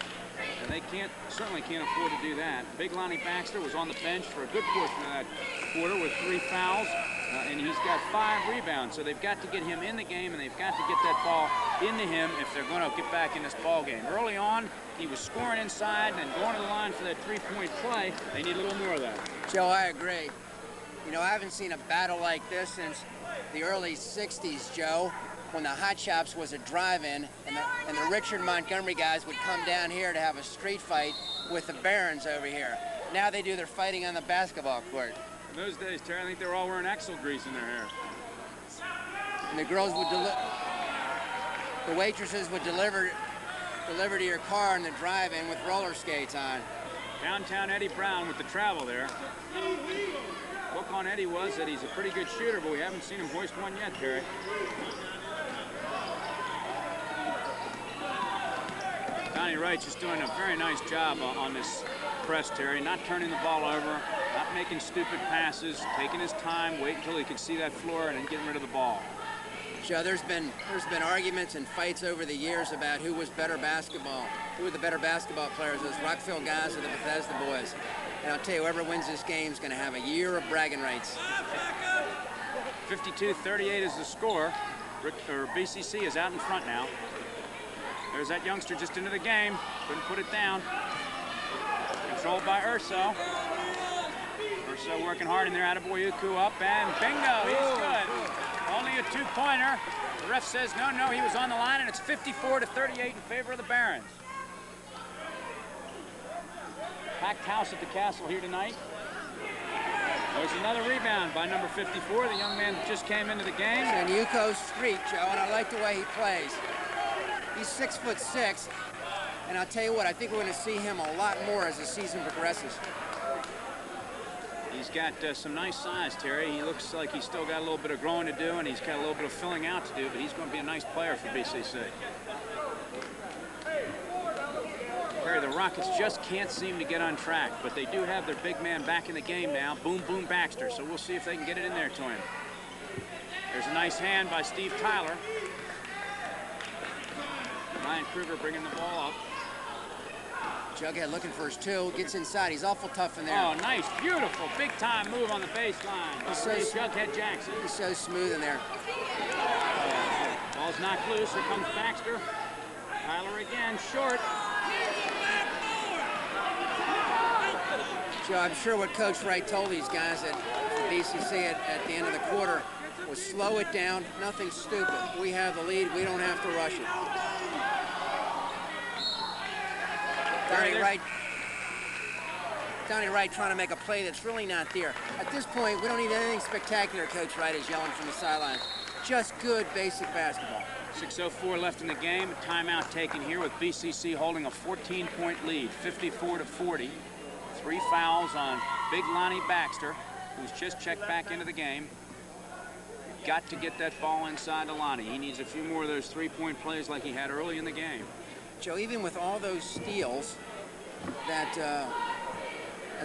And they certainly can't afford to do that. Big Lonnie Baxter was on the bench for a good portion of that quarter with 3 fouls, and he's got 5 rebounds. So they've got to get him in the game, and they've got to get that ball into him if they're going to get back in this ball game. Early on, he was scoring inside and then going to the line for that 3-point play. They need a little more of that. Joe, I agree. You know, I haven't seen a battle like this since the early 60s, Joe, when the Hot Shops was a drive-in and the Richard Montgomery guys would come down here to have a street fight with the Barons over here. Now they do their fighting on the basketball court. In those days, Terry, I think they were all wearing Axle grease in their hair. And the girls would the waitresses would deliver to your car in the drive-in with roller skates on. Downtown Eddie Brown with the travel there. Look on Eddie was that he's a pretty good shooter, but we haven't seen him hoist one yet, Terry. Donnie Wright's just doing a very nice job on this press, Terry. Not turning the ball over, not making stupid passes, taking his time, wait until he can see that floor and then getting rid of the ball. Joe, there's been arguments and fights over the years about who was better basketball, who were the better basketball players, those Rockville guys or the Bethesda boys. And I'll tell you, whoever wins this game is going to have a year of bragging rights. 52-38 is the score. BCC is out in front now. There's that youngster just into the game. Couldn't put it down. Controlled by Urso. Urso working hard in there. Attaboy Uku up and bingo, he's good. Only a two-pointer. The ref says no, he was on the line, and it's 54-38 in favor of the Barons. Packed house at the Castle here tonight. There's another rebound by number 54, the young man that just came into the game. And Yuko's street, Joe, and I like the way he plays. He's 6'6", and I'll tell you what, I think we're going to see him a lot more as the season progresses. He's got some nice size, Terry. He looks like he's still got a little bit of growing to do, and he's got a little bit of filling out to do, but he's going to be a nice player for BCC. Terry, the Rockets just can't seem to get on track, but they do have their big man back in the game now, Boom Boom Baxter, so we'll see if they can get it in there to him. There's a nice hand by Steve Tyler. Ryan Kruger bringing the ball up. Jughead looking for his two, gets inside. He's awful tough in there. Oh, nice, beautiful, big-time move on the baseline. Jughead Jackson. He's so smooth in there. Ball's knocked loose. Here comes Baxter. Tyler again, short. Joe, I'm sure what Coach Wright told these guys at BCC at the end of the quarter was slow it down, nothing stupid. We have the lead, we don't have to rush it. Donnie Wright trying to make a play that's really not there. At this point, we don't need anything spectacular, Coach Wright is yelling from the sidelines. Just good basic basketball. 6:04 left in the game. A timeout taken here with BCC holding a 14-point lead, 54-40. 3 fouls on big Lonnie Baxter, who's just checked back into the game. Got to get that ball inside to Lonnie. He needs a few more of those three-point plays like he had early in the game. Joe, even with all those steals that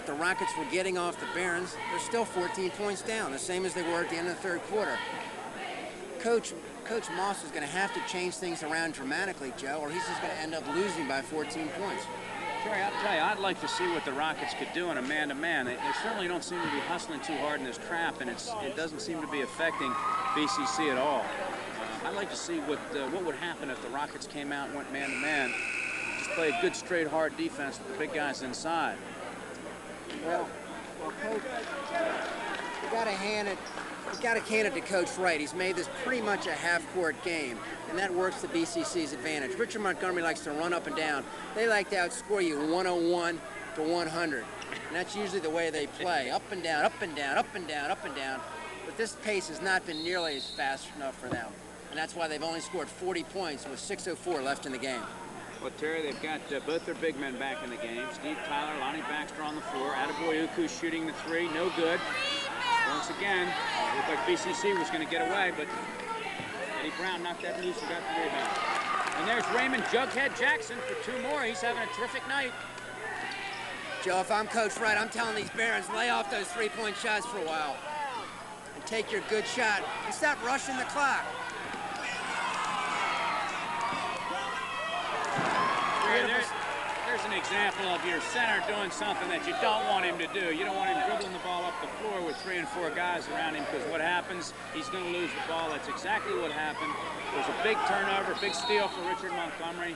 the Rockets were getting off the Barons, they're still 14 points down, the same as they were at the end of the third quarter. Coach Moss is going to have to change things around dramatically, Joe, or he's just going to end up losing by 14 points. Terry, I'll tell you, I'd like to see what the Rockets could do in a man-to-man. They certainly don't seem to be hustling too hard in this trap, and it doesn't seem to be affecting BCC at all. I'd like to see what would happen if the Rockets came out and went man-to-man. Just play a good, straight, hard defense with the big guys inside. Well, Coach, you got to hand it to Coach Wright. He's made this pretty much a half-court game, and that works to BCC's advantage. Richard Montgomery likes to run up and down. They like to outscore you 101 to 100, and that's usually the way they play. Up and down, up and down, up and down, up and down. But this pace has not been nearly as fast enough for them, and that's why they've only scored 40 points with 6:04 left in the game. Well, Terry, they've got both their big men back in the game. Steve Tyler, Lonnie Baxter on the floor. Attaboy Uku shooting the three, no good. Once again, it looked like BCC was going to get away, but Eddie Brown knocked that loose and got the rebound. And there's Raymond Jughead Jackson for 2 more. He's having a terrific night. Joe, if I'm Coach Wright, I'm telling these Barons, lay off those three-point shots for a while and take your good shot and stop rushing the clock. There's an example of your center doing something that you don't want him to do. You don't want him dribbling the ball up the floor with 3 and 4 guys around him, because what happens, he's going to lose the ball. That's exactly what happened. It was a big turnover, big steal for Richard Montgomery,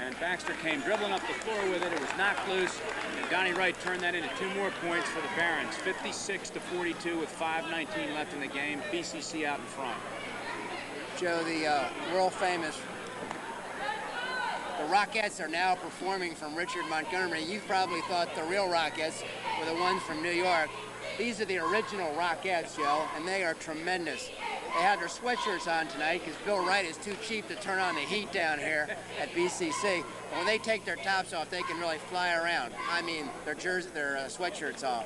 and Baxter came dribbling up the floor with it. It was knocked loose, and Donnie Wright turned that into 2 more points for the Barons, 56-42 with 5:19 left in the game. BCC out in front. Joe, the world-famous the Rockettes are now performing from Richard Montgomery. You probably thought the real Rockettes were the ones from New York. These are the original Rockettes, Joe, and they are tremendous. They have their sweatshirts on tonight because Bill Wright is too cheap to turn on the heat down here at BCC. But when they take their tops off, they can really fly around. I mean, their sweatshirts off.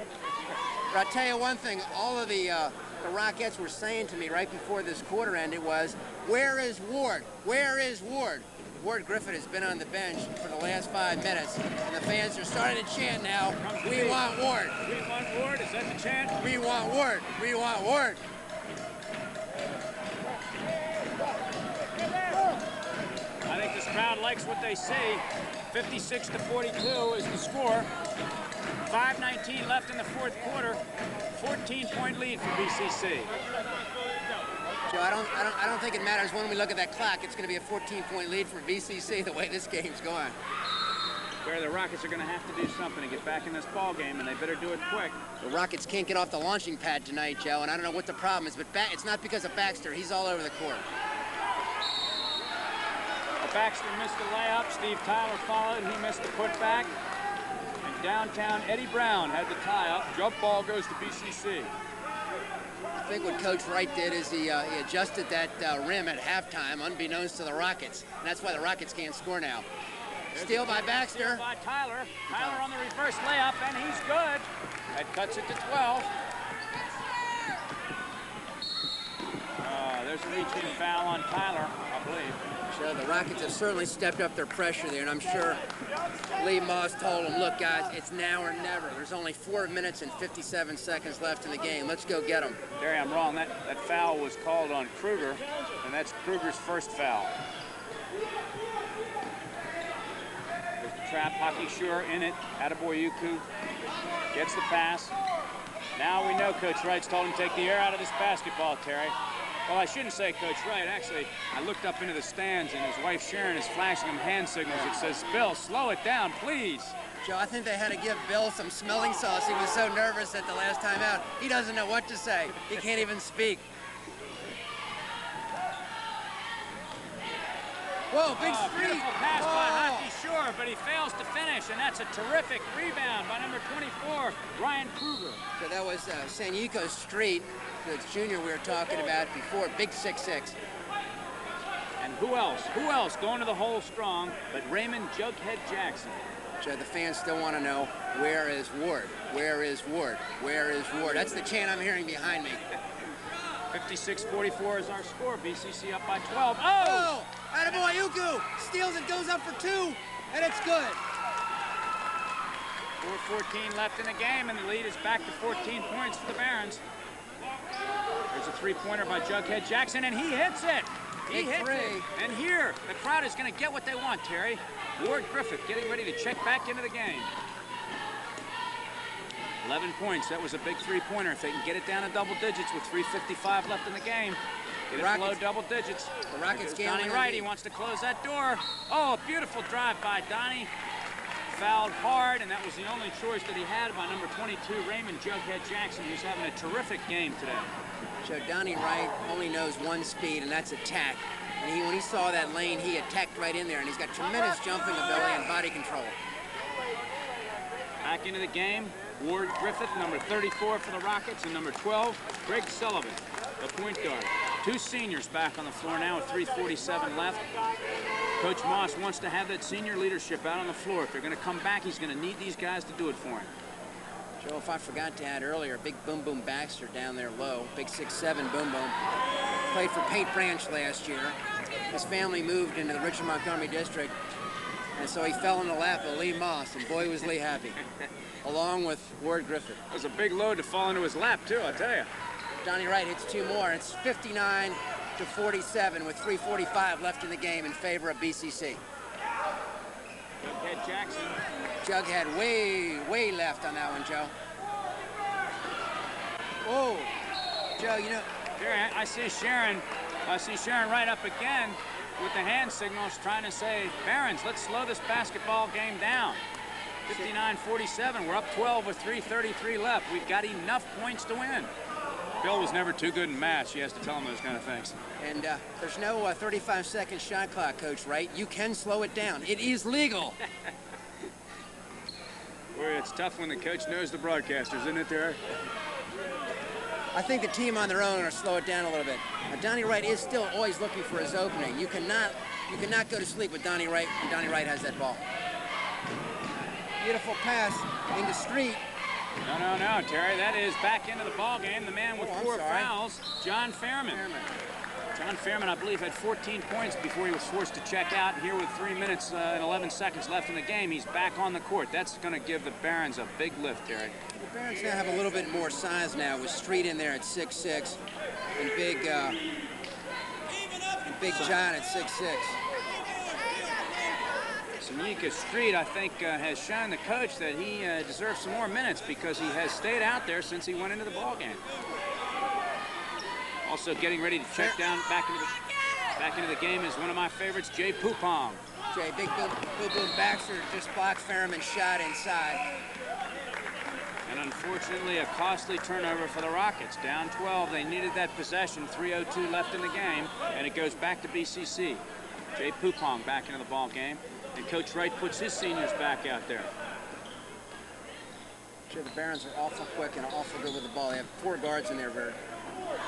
But I'll tell you one thing, all of the Rockettes were saying to me right before this quarter ended was, where is Ward? Where is Ward? Ward Griffith has been on the bench for the last 5 minutes, and the fans are starting to chant now, we want Ward. We want Ward, is that the chant? We want Ward. We want Ward. I think this crowd likes what they see. 56-42 is the score. 5:19 left in the fourth quarter. 14-point lead for BCC. Joe, I don't think it matters when we look at that clock. It's going to be a 14-point lead for BCC the way this game's going. Where the Rockets are going to have to do something to get back in this ball game, and they better do it quick. The Rockets can't get off the launching pad tonight, Joe, and I don't know what the problem is, but it's not because of Baxter. He's all over the court. Well, Baxter missed the layup. Steve Tyler followed. He missed the putback. And downtown Eddie Brown had the tie-up. Jump ball goes to BCC. I think what Coach Wright did is he adjusted that rim at halftime, unbeknownst to the Rockets, and that's why the Rockets can't score now. Steal by Baxter. Steal by Tyler. Tyler on the reverse layup, and he's good. That cuts it to 12. There's a reaching foul on Tyler, I believe. So the Rockets have certainly stepped up their pressure there, and I'm sure Lee Moss told them, look, guys, it's now or never. There's only 4 minutes and 57 seconds left in the game. Let's go get them. Terry, I'm wrong. That foul was called on Kruger, and that's Kruger's first foul. There's the trap. Hockey Shore in it. Attaboy Yuku gets the pass. Now we know Coach Wright's told him to take the air out of this basketball, Terry. Well, I shouldn't say Coach Wright. Actually, I looked up into the stands, and his wife Sharon is flashing him hand signals. It says, Bill, slow it down, please. Joe, I think they had to give Bill some smelling sauce. He was so nervous at the last time out. He doesn't know what to say. He can't even speak. Whoa, big streak. Beautiful pass by Hockey Shore, but he fails to finish, and that's a terrific rebound by number 24, Ryan Kruger. So that was Sanyuko Street, the junior we were talking about before, big 6'6". And who else? Who else going to the hole strong but Raymond Jughead Jackson? Joe, the fans still want to know, where is Ward? Where is Ward? Where is Ward? That's the chant I'm hearing behind me. 56-44 is our score. BCC up by 12. Oh! Attaboy Yuku steals it, goes up for 2, and it's good. 4:14 left in the game, and the lead is back to 14 points for the Barons. There's a three-pointer by Jughead Jackson, and he hits it. He hits it. And here, the crowd is going to get what they want, Terry. Ward Griffith getting ready to check back into the game. 11 points. That was a big three-pointer. If they can get it down to double digits with 3:55 left in the game, get it below double digits. The Rockets Donnie Wright, he wants to close that door. Oh, a beautiful drive by Donnie. Fouled hard, and that was the only choice that he had by number 22, Raymond Jughead Jackson, who's having a terrific game today. So Donnie Wright only knows one speed, and that's attack. And when he saw that lane, he attacked right in there, and he's got tremendous jumping ability and body control. Back into the game, Ward Griffith, number 34 for the Rockets, and number 12, Greg Sullivan, the point guard. Two seniors back on the floor now with 3:47 left. Coach Moss wants to have that senior leadership out on the floor. If they're going to come back, he's going to need these guys to do it for him. Joe, if I forgot to add earlier, big Boom Boom Baxter down there low, big 6'7" Boom Boom. Played for Pate Branch last year. His family moved into the Richard Montgomery district, and so he fell in the lap of Lee Moss, and boy was Lee happy, along with Ward Griffith. It was a big load to fall into his lap, too, I'll tell you. Donnie Wright hits 2 more, and it's 59-47 with 3:45 left in the game in favor of BCC. Jughead Jackson. Jughead way left on that one, Joe. Oh, Joe, you know. Here, I see Sharon right up again with the hand signals trying to say, Barons, let's slow this basketball game down. 59-47, we're up 12 with 3:33 left. We've got enough points to win. Bill was never too good in math. She has to tell him those kind of things. And there's no 35-second shot clock, Coach Wright. You can slow it down. It is legal. Boy, it's tough when the coach knows the broadcasters, isn't it, there? I think the team on their own are going to slow it down a little bit. Now, Donnie Wright is still always looking for his opening. You cannot go to sleep with Donnie Wright when Donnie Wright has that ball. Beautiful pass into Street. No, Terry. That is back into the ball game. The man with 4 fouls, John Fairman. John Fairman, I believe, had 14 points before he was forced to check out. And here with 3 minutes and 11 seconds left in the game, he's back on the court. That's going to give the Barons a big lift, Terry. The Barons now have a little bit more size now with Street in there at 6'6", and Big John at 6'6". Sonika Street, I think, has shown the coach that he deserves some more minutes because he has stayed out there since he went into the ball game. Also getting ready to check down back into the game is one of my favorites, Jay Pupong. Big Boom Baxter just blocked Fairman's shot inside. And unfortunately, a costly turnover for the Rockets. Down 12, they needed that possession. 3:02 left in the game, and it goes back to BCC. Jay Pupong back into the ball game. And Coach Wright puts his seniors back out there. Sure, the Barons are awful quick and awful good with the ball. They have 4 guards in there, Verd.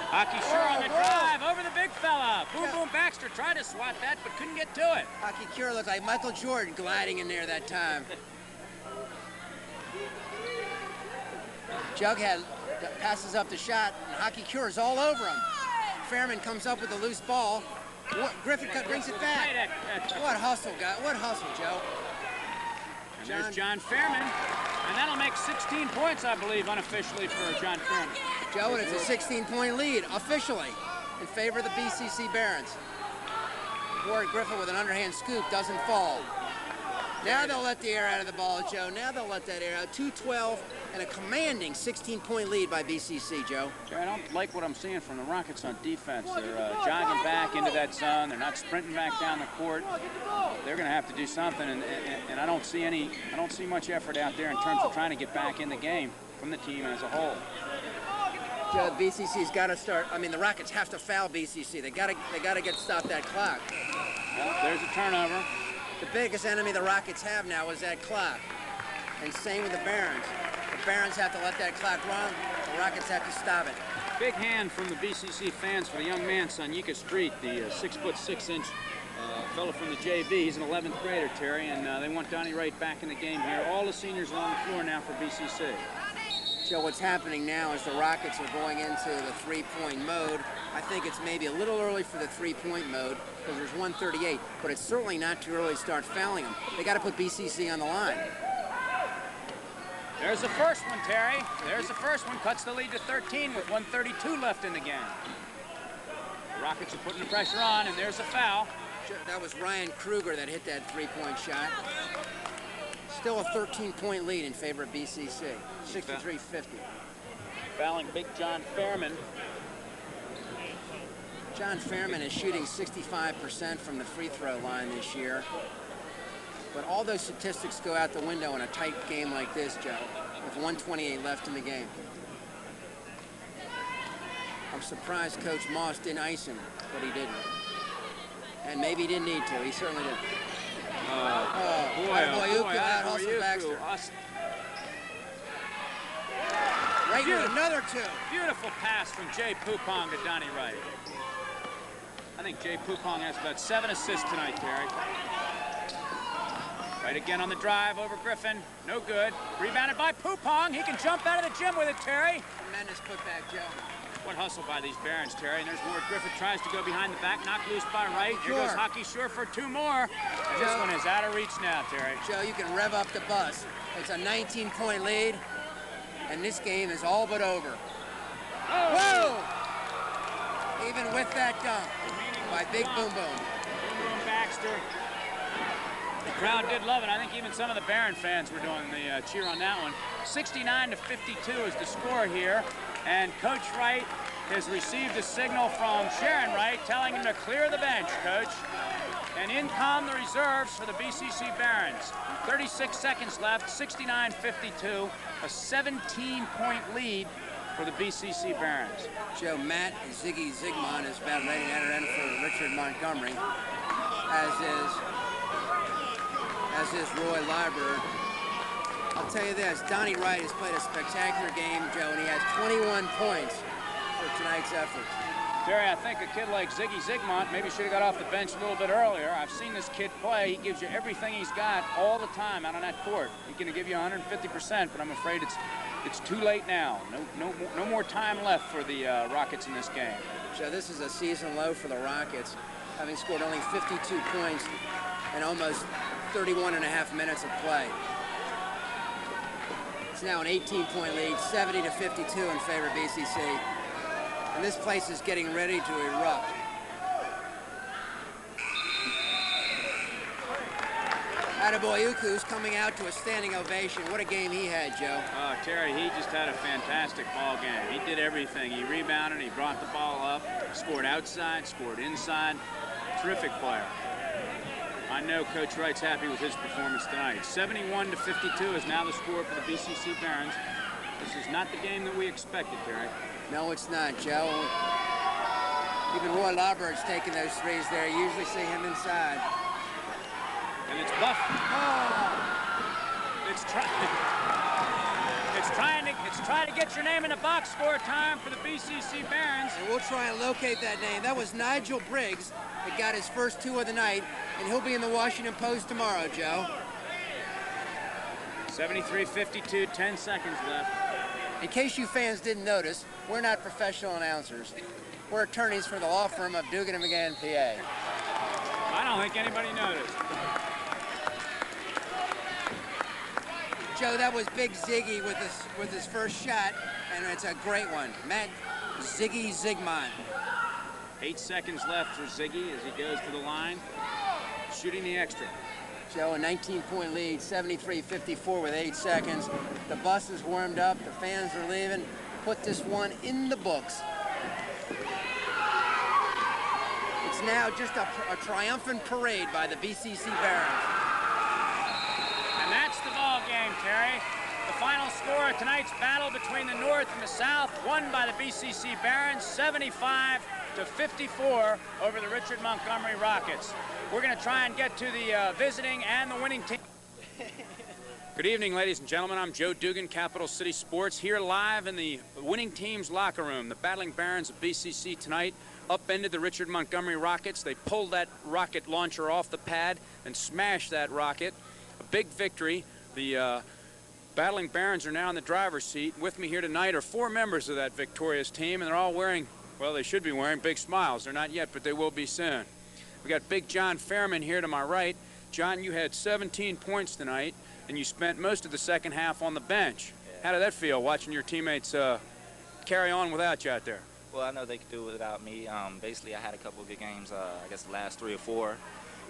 Hockey Cure on the drive over the big fella. Boom Baxter tried to swat that, but couldn't get to it. Hockey Cure looked like Michael Jordan gliding in there that time. Jughead passes up the shot, and Hockey Cure is all over him. Fairman comes up with a loose ball. Griffin brings it back. What hustle, guy. What hustle, Joe. And there's John Fairman. And that'll make 16 points, I believe, unofficially for John Fairman. Joe, and it's a 16-point lead, officially, in favor of the BCC Barons. Ward Griffin with an underhand scoop doesn't fall. Now they'll let the air out of the ball, Joe. Now they'll let that air out. 2-12 and a commanding 16-point lead by BCC, Joe. I don't like what I'm seeing from the Rockets on defense. They're jogging back into that zone. They're not sprinting back down the court. They're going to have to do something, and I don't see much effort out there in terms of trying to get back in the game from the team as a whole. Joe, BCC's got to start. I mean, the Rockets have to foul BCC. They got to stop that clock. Well, there's a turnover. The biggest enemy the Rockets have now is that clock. And same with the Barons. The Barons have to let that clock run. The Rockets have to stop it. Big hand from the BCC fans for the young man, Sonika Street, the 6'6" fellow from the JV. He's an 11th grader, Terry, and they want Donnie Wright back in the game here. All the seniors are on the floor now for BCC. Joe, what's happening now is the Rockets are going into the three-point mode. I think it's maybe a little early for the three-point mode because there's 138, but it's certainly not too early to start fouling them. They got to put BCC on the line. There's the first one, Terry. There's the first one. Cuts the lead to 13 with 132 left in the game. The Rockets are putting the pressure on, and there's a foul. That was Ryan Kruger that hit that three-point shot. Still a 13-point lead in favor of BCC, 63-50. Fouling Big John Fairman. John Fairman is shooting 65% from the free throw line this year. But all those statistics go out the window in a tight game like this, Joe, with 128 left in the game. I'm surprised Coach Moss didn't ice him, but he didn't. And maybe he didn't need to. He certainly didn't. Right with another two. Beautiful pass from Jay Pupong to Donnie Wright. I think Jay Pupong has about 7 assists tonight, Terry. Right again on the drive over Griffin. No good. Rebounded by Pupong. He can jump out of the gym with it, Terry. Tremendous putback, Joe. What hustle by these Barons, Terry. And there's Ward Griffin tries to go behind the back, knocked loose by Wright. Here goes Hockey Sure for 2 more. And this one is out of reach now, Terry. Joe, you can rev up the bus. It's a 19-point lead, and this game is all but over. Whoa! Even with that dunk by Big Boom Boom. Boom Baxter. The crowd did love it. I think even some of the Baron fans were doing the cheer on that one. 69-52 is the score here. And Coach Wright has received a signal from Sharon Wright telling him to clear the bench, Coach. And in come the reserves for the BCC Barons. 36 seconds left, 69-52, a 17-point lead for the BCC Barons. Joe, Matt Ziggy Zigmon is about ready to enter in for Richard Montgomery, as is Roy Liburd. I'll tell you this, Donnie Wright has played a spectacular game, Joe, and he has 21 points for tonight's effort. Terry, I think a kid like Ziggy Zigmont maybe should have got off the bench a little bit earlier. I've seen this kid play. He gives you everything he's got all the time out on that court. He's going to give you 150%, but I'm afraid it's too late now. No more time left for the Rockets in this game. So this is a season low for the Rockets, having scored only 52 points in almost 31 and a half minutes of play. It's now an 18-point lead, 70-52 in favor of BCC. And this place is getting ready to erupt. Attaboy Uku's coming out to a standing ovation. What a game he had, Joe. Terry, he just had a fantastic ball game. He did everything. He rebounded, he brought the ball up, scored outside, scored inside. Terrific player. I know Coach Wright's happy with his performance tonight. 71-52 is now the score for the BCC Barons. This is not the game that we expected, Terry. No, it's not, Joe. Even Roy Laubert's taking those threes there. You usually see him inside. And it's Buff. Oh. It's trying to get your name in the box score time for the BCC Barons. And we'll try and locate that name. That was Nigel Briggs that got his first two of the night, and he'll be in the Washington Post tomorrow, Joe. 73-52, 10 seconds left. In case you fans didn't notice, we're not professional announcers. We're attorneys for the law firm of Dugan & McGann, PA. I don't think anybody noticed. Joe, that was Big Ziggy with his first shot, and it's a great one. Matt Ziggy Zigmont. 8 seconds left for Ziggy as he goes to the line, shooting the extra. Joe, a 19-point lead, 73-54 with 8 seconds. The bus is warmed up. The fans are leaving. Put this one in the books. It's now just a triumphant parade by the BCC Barons. And that's the ball game, Terry. The final score of tonight's battle between the North and the South, won by the BCC Barons, 75-54 over the Richard Montgomery Rockets. We're going to try and get to the visiting and the winning team. Good evening, ladies and gentlemen. I'm Joe Dugan, Capital City Sports, here live in the winning team's locker room. The battling Barons of BCC tonight upended the Richard Montgomery Rockets. They pulled that rocket launcher off the pad and smashed that rocket. A big victory. The battling Barons are now in the driver's seat. With me here tonight are 4 members of that victorious team, and they're all wearing, well, they should be wearing big smiles. They're not yet, but they will be soon. We got Big John Fairman here to my right. John, you had 17 points tonight, and you spent most of the second half on the bench. Yeah. How did that feel, watching your teammates carry on without you out there? Well, I know they could do it without me. Basically, I had a couple of good games, I guess the last 3 or 4.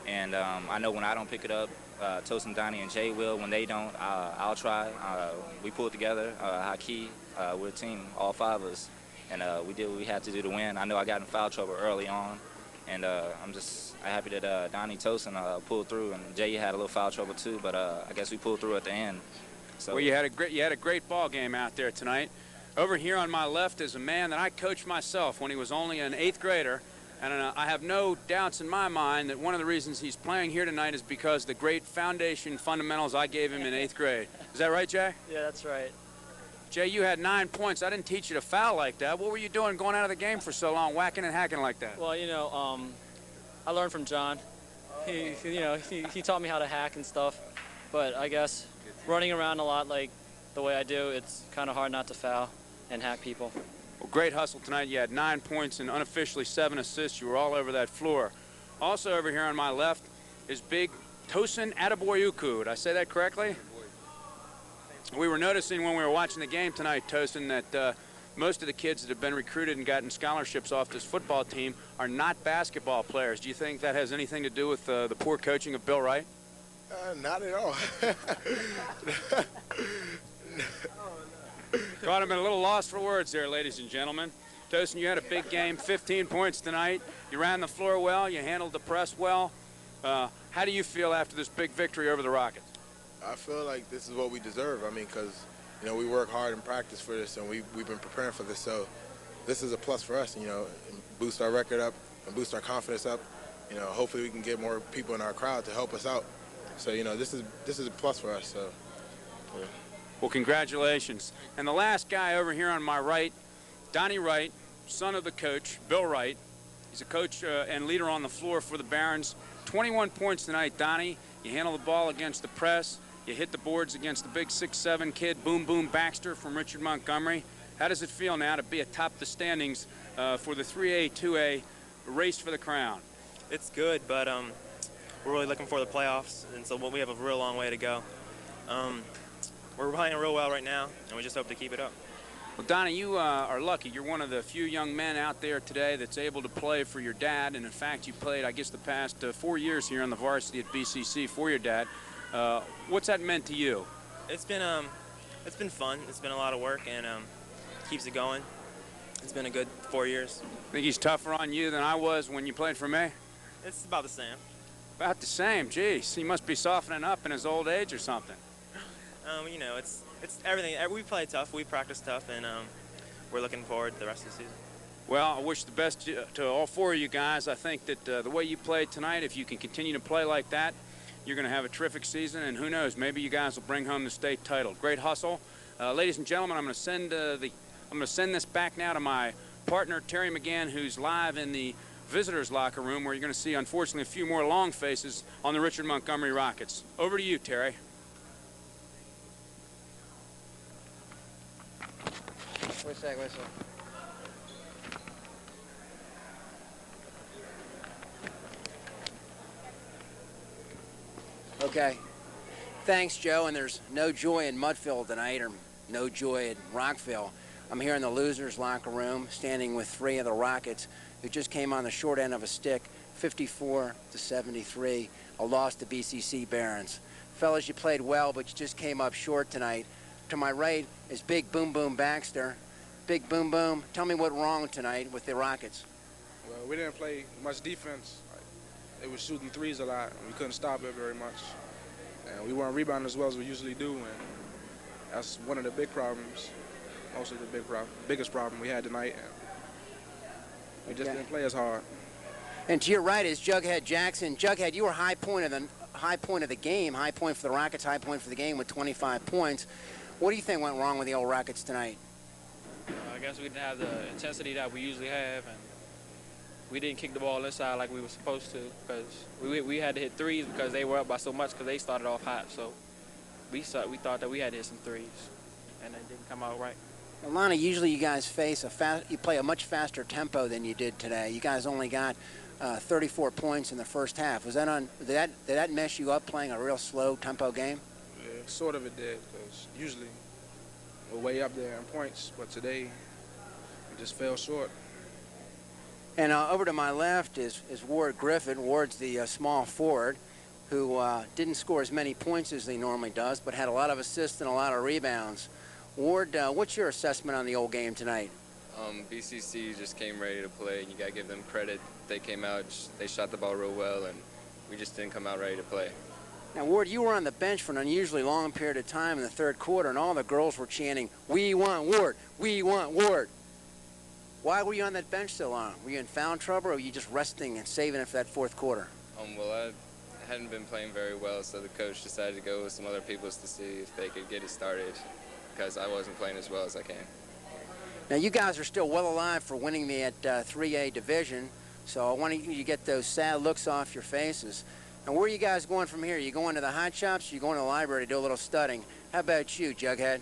And I know when I don't pick it up, Tosin, Donnie, and Jay will. When they don't, I'll try. We pulled together, high key. We're a team, all 5 of us. And we did what we had to do to win. I know I got in foul trouble early on. And I'm happy that Donnie, Tosin pulled through, and Jay had a little foul trouble too. But I guess we pulled through at the end. So. Well, you had a great ball game out there tonight. Over here on my left is a man that I coached myself when he was only an 8th grader, and I have no doubts in my mind that one of the reasons he's playing here tonight is because the great foundation fundamentals I gave him in 8th grade. Is that right, Jay? Yeah, that's right. Jay, you had 9 points. I didn't teach you to foul like that. What were you doing going out of the game for so long, whacking and hacking like that? Well, you know, I learned from John. He taught me how to hack and stuff. But I guess running around a lot like the way I do, it's kind of hard not to foul and hack people. Well, great hustle tonight. You had 9 points and unofficially 7 assists. You were all over that floor. Also over here on my left is Big Tosin Attaboy Uku. Did I say that correctly? We were noticing when we were watching the game tonight, Tosin, that most of the kids that have been recruited and gotten scholarships off this football team are not basketball players. Do you think that has anything to do with the poor coaching of Bill Wright? Not at all. Caught him at a little lost for words there, ladies and gentlemen. Tosin, you had a big game, 15 points tonight. You ran the floor well. You handled the press well. How do you feel after this big victory over the Rockets? I feel like this is what we deserve. I mean, because, you know, we work hard in practice for this, and we've been preparing for this. So this is a plus for us, you know, and boost our record up and boost our confidence up. You know, hopefully we can get more people in our crowd to help us out. So, you know, this is a plus for us. So, yeah. Well, congratulations. And the last guy over here on my right, Donnie Wright, son of the coach, Bill Wright. He's a coach and leader on the floor for the Barons. 21 points tonight, Donnie. You handle the ball against the press. You hit the boards against the big 6'7" kid, Boom Boom Baxter from Richard Montgomery. How does it feel now to be atop the standings for the 3A, 2A race for the crown? It's good, but we're really looking for the playoffs, and so we have a real long way to go. We're playing real well right now, and we just hope to keep it up. Well, Donnie, you are lucky. You're one of the few young men out there today that's able to play for your dad, and in fact, you played, I guess, the past 4 years here on the varsity at BCC for your dad. What's that meant to you? It's been fun. It's been a lot of work, and keeps it going. It's been a good 4 years. Think he's tougher on you than I was when you played for me? It's about the same. About the same. Geez, he must be softening up in his old age or something. You know, it's everything. We play tough. We practice tough, and we're looking forward to the rest of the season. Well, I wish the best to all four of you guys. I think that the way you played tonight, if you can continue to play like that, you're going to have a terrific season, and who knows, maybe you guys will bring home the state title. Great hustle. Ladies and gentlemen, I'm going to send this back now to my partner, Terry McGann, who's live in the visitors' locker room, where you're going to see, unfortunately, a few more long faces on the Richard Montgomery Rockets. Over to you, Terry. Wait a second, wait a second. Okay. Thanks, Joe. And there's no joy in Mudville tonight, or no joy at Rockville. I'm here in the losers' locker room, standing with three of the Rockets who just came on the short end of a stick, 54-73, a loss to BCC Barons. Fellas, you played well, but you just came up short tonight. To my right is Big Boom Boom Baxter. Big Boom Boom, tell me what's wrong tonight with the Rockets. Well, we didn't play much defense. They were shooting threes a lot, and we couldn't stop it very much. And we weren't rebounding as well as we usually do, and that's one of the big problems, mostly the biggest problem we had tonight. And we just didn't play as hard. And to your right is Jughead Jackson. Jughead, you were high point of the game, high point for the Rockets, high point for the game with 25 points. What do you think went wrong with the old Rockets tonight? I guess we didn't have the intensity that we usually have, and we didn't kick the ball inside like we were supposed to, because we had to hit threes because they were up by so much because they started off hot. So we thought that we had to hit some threes, and it didn't come out right. Alana, usually you guys you play a much faster tempo than you did today. You guys only got 34 points in the first half. Was that did that mess you up playing a real slow tempo game? Yeah, sort of it did, because usually we're way up there in points, but today we just fell short. And over to my left is Ward Griffin. Ward's the small forward who didn't score as many points as he normally does, but had a lot of assists and a lot of rebounds. Ward, what's your assessment on the old game tonight? BCC just came ready to play, and you got to give them credit. They came out, they shot the ball real well, and we just didn't come out ready to play. Now, Ward, you were on the bench for an unusually long period of time in the third quarter, and all the girls were chanting, "We want Ward, we want Ward." Why were you on that bench so long? Were you in foul trouble, or were you just resting and saving it for that fourth quarter? Well, I hadn't been playing very well, so the coach decided to go with some other people to see if they could get it started, because I wasn't playing as well as I can. Now, you guys are still well alive for winning the 3A division, so I want you to get those sad looks off your faces. And where are you guys going from here? Are you going to the hot shops, or are you going to the library to do a little studying? How about you, Jughead?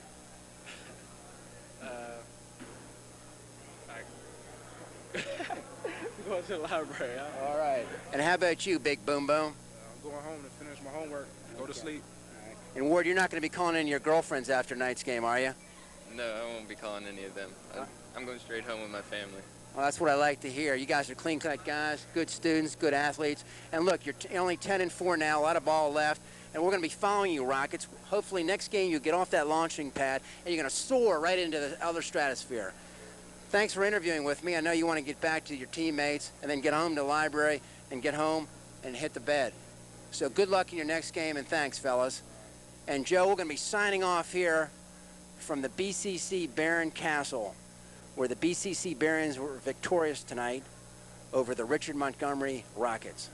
Go to the library. Huh? All right. And how about you, Big Boom Boom? I'm going home to finish my homework, go to sleep. And Ward, you're not going to be calling in your girlfriends after tonight's game, are you? No, I won't be calling any of them. I'm going straight home with my family. Well, that's what I like to hear. You guys are clean-cut guys, good students, good athletes. And look, you're only 10-4 now, a lot of ball left, and we're going to be following you, Rockets. Hopefully next game you get off that launching pad, and you're going to soar right into the other stratosphere. Thanks for interviewing with me. I know you want to get back to your teammates and then get home to the library and get home and hit the bed. So good luck in your next game, and thanks, fellas. And Joe, we're going to be signing off here from the BCC Baron Castle, where the BCC Barons were victorious tonight over the Richard Montgomery Rockets.